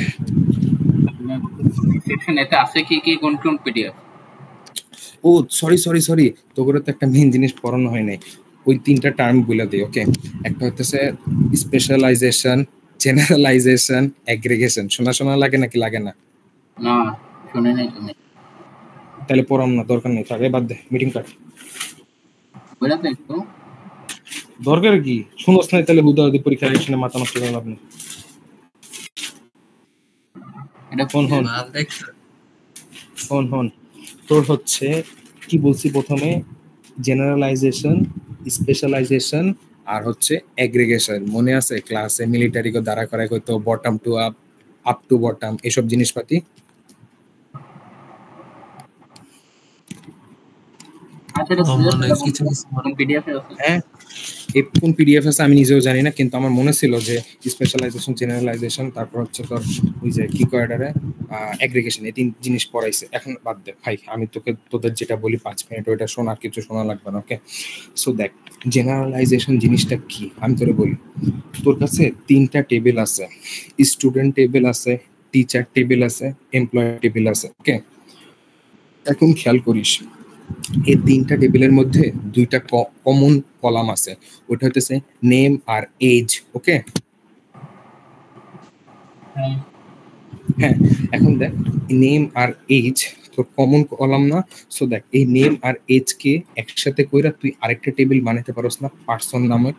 সেকশনেতে আছে কি কি কোন কোন পিডিএফ? ও সরি তোর তো একটা মেইন জিনিস পড়ানো হয় নাই। ওই 3টা টার্ম বলে দিই। ওকে, একটা হচ্ছে স্পেশালাইজেশন, জেনারেলাইজেশন, অ্যাগ্রিগেশন। শোনা লাগে নাকি লাগে না? না শুনে নাই তুমি। তাহলে পড়াম না, দরকার নেই, থাকে বাদ দে, মিটিং কাট। বলে তো একটু দরকার কি শুনোস না? তাহলে হুদা হুদি পরীক্ষা রিকশনে মাথা নষ্ট করে লাভ নেই। এটা হন তোর হচ্ছে কি বলছি প্রথমে? জেনারেলাইজেশন, স্পেশালাইজেশন আর হচ্ছে অ্যাগ্রিগেশন। মনে আছে ক্লাসে মিলিটারি কো দ্বারা করা কইতো bottom to up, up to bottom, এসব জিনিসপাতি। হ্যাঁ, কোন পিডিএফ আছে আমি নিজেও জানি না, কিন্তু আমার মনে ছিল যে স্পেশালাইজেশন, জেনারেলাইজেশন, তারপর হচ্ছে তোর ওই যে কি কয়টারে অ্যাগ্রিগেশন, এই 3 জিনিস পড়াইছে। এখন বাদ দে ভাই, আমি তোদের যেটা বলি 5 মিনিট ওইটা শোনা, আর কিছু শোনা লাগবে না। ওকে, সো দেখ জেনারেলাইজেশন জিনিসটা কি আমি তোরে বলি। তোর কাছে 3টা টেবিল আছে, স্টুডেন্ট টেবিল আছে, টিচার টেবিল আছে, এমপ্লয়ি টেবিল আছে। ওকে, এখন খেয়াল করিস এই 3টা টেবিলের মধ্যে 2টা কমন কলাম আছে, ওটা হচ্ছে নেম আর এজ। ওকে, হ্যাঁ এখন দেখ নেম আর এজ তোর কমন কলাম না। সো দেখ এই নেম আর এজ কে একসাথে কইরা তুই আরেকটা টেবিল বানাতে পারোস না? পার্সন নামে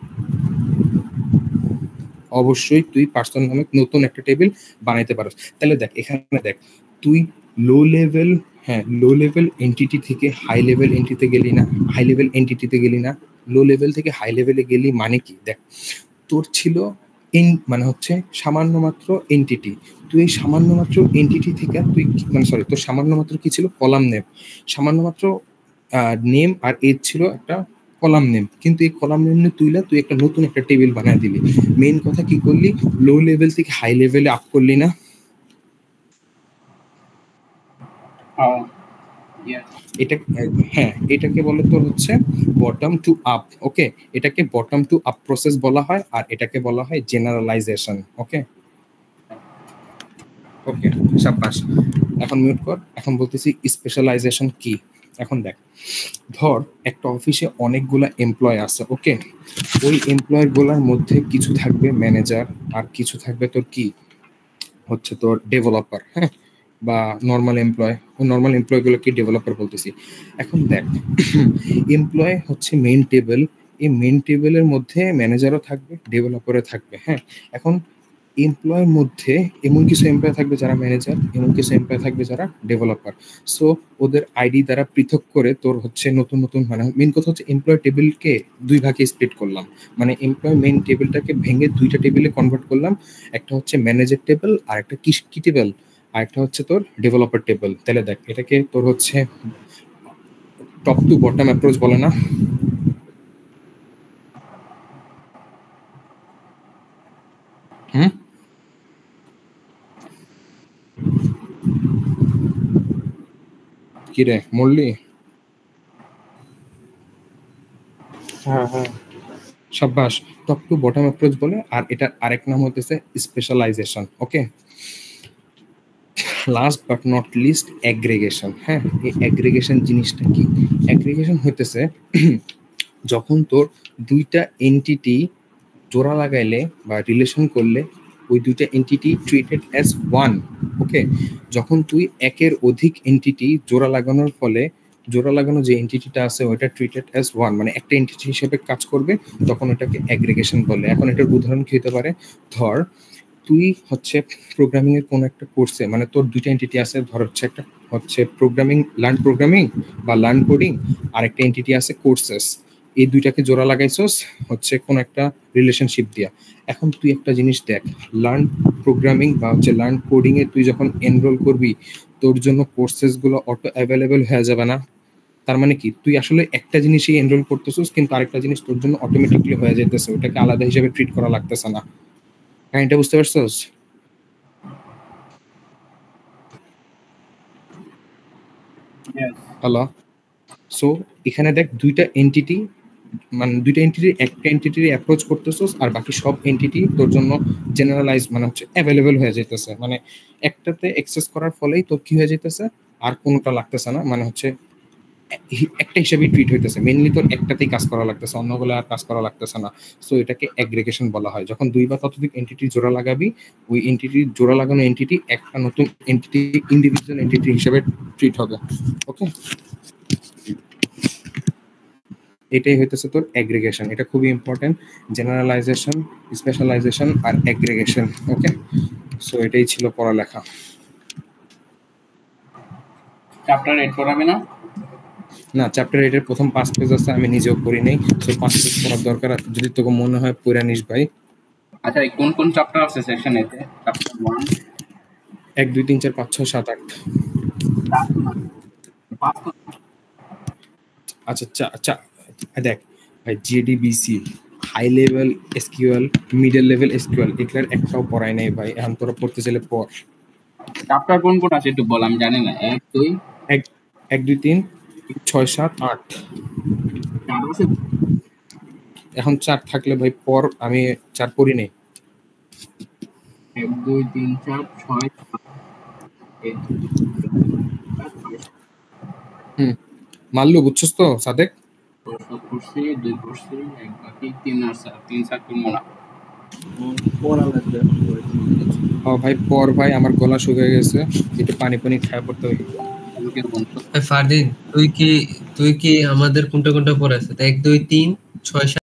অবশ্যই তুই পার্সন নামে নতুন একটা টেবিল বানাইতে পারোস। তাহলে দেখ এখানে দেখ তুই লো লেভেল এন্টিটি থেকে হাই লেভেল এন্টিটিতে গেলি না, হাই লেভেল এন্টিটিতে গেলি না, লো লেভেল থেকে হাই লেভেলে গেলি। মানে কি দেখ তোর ছিল মানে হচ্ছে সামান্য মাত্র এন্টিটি, তুই এই সামান্য মাত্র এন্টিটি থেকে তুই মানে সরি তোর সামান্য মাত্র কি ছিল? Column name. সামান্য মাত্র নেম আর এজ ছিল একটা কলাম নেম, কিন্তু এই কলাম নেম তুই একটা নতুন একটা টেবিল বানায় দিলি। মেইন কথা কি করলি? লো লেভেল থেকে হাই লেভেলে আপ করলি না? এটা হ্যাঁ, এটাকে বলে তোর হচ্ছে বটম টু আপ। ওকে, এটাকে বটম টু আপ প্রসেস বলা হয়, আর এটাকে বলা হয় জেনারেলাইজেশন। ওকে ওকে শাবাশ। এখন মিউট কর। এখন বলতেছি স্পেশালাইজেশন কি। এখন দেখ ধর একটা অফিসে অনেকগুলা এমপ্লয় আছে। ওকে, ওই এমপ্লয় গুলার মধ্যে কিছু থাকবে ম্যানেজার, আর কিছু থাকবে তোর কি হচ্ছে তোর ডেভেলপার। হ্যাঁ, বা নর্মাল এমপ্লয়। ওই নর্মাল এমপ্লয় গুলোকে ডেভেলপার বলতেছি। এখন দেখ এমপ্লয় হচ্ছে মেইন টেবিল, এই মেইন টেবিলের মধ্যে ম্যানেজারও থাকবে, ডেভেলপারও থাকবে। হ্যাঁ, এখন এমপ্লয়ের মধ্যে এমন কিছু এমপ্লয় থাকবে যারা ম্যানেজার, এমন কিছু এমপ্লয় থাকবে যারা ডেভেলপার। সো ওদের আইডি দ্বারা পৃথক করে তোর হচ্ছে নতুন নতুন, মানে মেন কথা হচ্ছে এমপ্লয় টেবিলকে দুই ভাগে স্প্লিট করলাম, মানে এমপ্লয় মেইন টেবিলটাকে ভেঙে দুইটা টেবিলে কনভার্ট করলাম। একটা হচ্ছে ম্যানেজার টেবিল আর একটা কি টেবিল, আর একটা হচ্ছে তোর ডেভেলপার টেবিল। তাহলে দেখ এটাকে তোর হচ্ছে টপ টু বটম অ্যাপ্রোচ বলে না? কি রে মল্লি? সাব্বাস, টপ টু বটম অ্যাপ্রোচ বলে। আর এটা আরেক নাম হতেছে specialization. Okay, last but not least aggregation. হ্যাঁ, এই অ্যাগ্রিগেশন জিনিসটা কি? অ্যাগ্রিগেশন হইতেছে যখন তোর দুইটা এন্টিটি জোড়া লাগাইলে বা রিলেশন করলে ওই দুইটা এন্টিটি ট্রিটেড অ্যাজ ওয়ান। ওকে, যখন তুই একের অধিক এন্টিটি জোড়া লাগানোর ফলে জোড়া লাগানো যে এন্টিটিটা আছে ওইটা ট্রিটেড অ্যাজ ওয়ান, মানে একটা এন্টিটি হিসেবে কাজ করবে, তখন ওটাকে অ্যাগ্রিগেশন বলে। এখন এটার উদাহরণ কি হতে পারে? ধর তুই হচ্ছে প্রোগ্রামিং এর কোন একটা কোর্সে, মানে তোর দুইটা এন্টিটি আছে, ধর হচ্ছে একটা হচ্ছে লার্ন প্রোগ্রামিং বা লার্ন কোডিং, আর একটা এন্টিটি আছে কোর্সেস। এই দুইটাকে জোড়া লাগাইছস হচ্ছে কোন একটা রিলেশনশিপ দিয়া। এখন তুই একটা জিনিস দেখ, লার্ন প্রোগ্রামিং বা হচ্ছে লার্ন কোডিং এ তুই যখন এনরোল করবি, তোর জন্য কোর্সেস গুলো অটো অ্যাভেলেবেল হয়ে যাবে না? তার মানে কি, তুই আসলে একটা জিনিসই এনরোল করতেছিস, কিন্তু আরেকটা জিনিস তোর জন্য অটোমেটিকলি হয়ে যাইতেছে, ওটাকে আলাদা হিসেবে ট্রিট করা লাগতেছে না। হ্যাঁ, এটা বুঝতে পারছস? হ্যালো। সো এখানে দেখ দুইটা এন্টিটি, মানে দুইটা এন্টিটির একটা এন্টিটির অ্যাপ্রোচ করতেছস, আর বাকি সব এন্টিটি তোর জন্য জেনারেলাইজ মানে হচ্ছে অ্যাভেলেবেল হয়ে যাইতেছে। মানে একটাতে অ্যাক্সেস করার ফলেই তোর কি হয়ে যাইতেছে, আর কোনোটা লাগতেছে না, মানে হচ্ছে একটা হিসাবে ট্রিট হইতেছে। মেইনলি তোর একটাতেই কাজ করা লাগতেছে, অন্যগুলো আর কাজ করা লাগতেছে না। সো এটাকে অ্যাগ্রিগেশন বলা হয়। যখন দুই বা ততোধিক এন্টিটি জোড়া লাগাবি, ওই এন্টিটি জোড়া লাগানো এন্টিটি একটা নতুন এন্টিটি, ইন্ডিভিজুয়াল এন্টিটি হিসেবে ট্রিট হবে। ওকে, এটাই হইতেছে তোর অ্যাগ্রিগেশন। এটা খুবই ইম্পর্টেন্ট, জেনারেলাইজেশন, স্পেশালাইজেশন আর অ্যাগ্রিগেশন। ওকে, সো এটাই ছিল পড়ালেখা। চ্যাপ্টার 8 পড়াবে না? না, চ্যাপ্টার 8 এর প্রথম 5 পেজ আছে, আমি নিজেও পড়ি নাই। সো 5 পেজ পড়ার দরকার, যদি তোকে মনে হয় পড়া নিস ভাই। আচ্ছা, কোন কোন চ্যাপ্টার আছে সেকশন এতে? চ্যাপ্টার 1 1 2 3 4 5 6 7 8। আচ্ছা দেখ ভাই, JDBC, high level SQL, middle level SQL, এগুলার একটাও পড়াই নাই ভাই। এখন তোরা পড়তে চাইলে পড়। চ্যাপ্টার কোন কোন আছে একটু বল, আমি জানি না। 1 2 1 2 3 6 7 8। এখন 4 থাকলে ভাই পর, আমি 4 পড়ি নাই। 1 2 3 4 6 মাল্লু, বুঝছস তো সাদেক? করছি 2 করছি 1 বাকি 3 আর 3 4 করবো না। পড়া লাগবে। ভাই পর ভাই, আমার গলা শুকিয়ে গেছে, একটু পানি খাওয়া পড়তে হবে। ফারদিন, তুই কি আমাদের কোনটা কোনটা পড়ে আছে? 1 2 3 6 7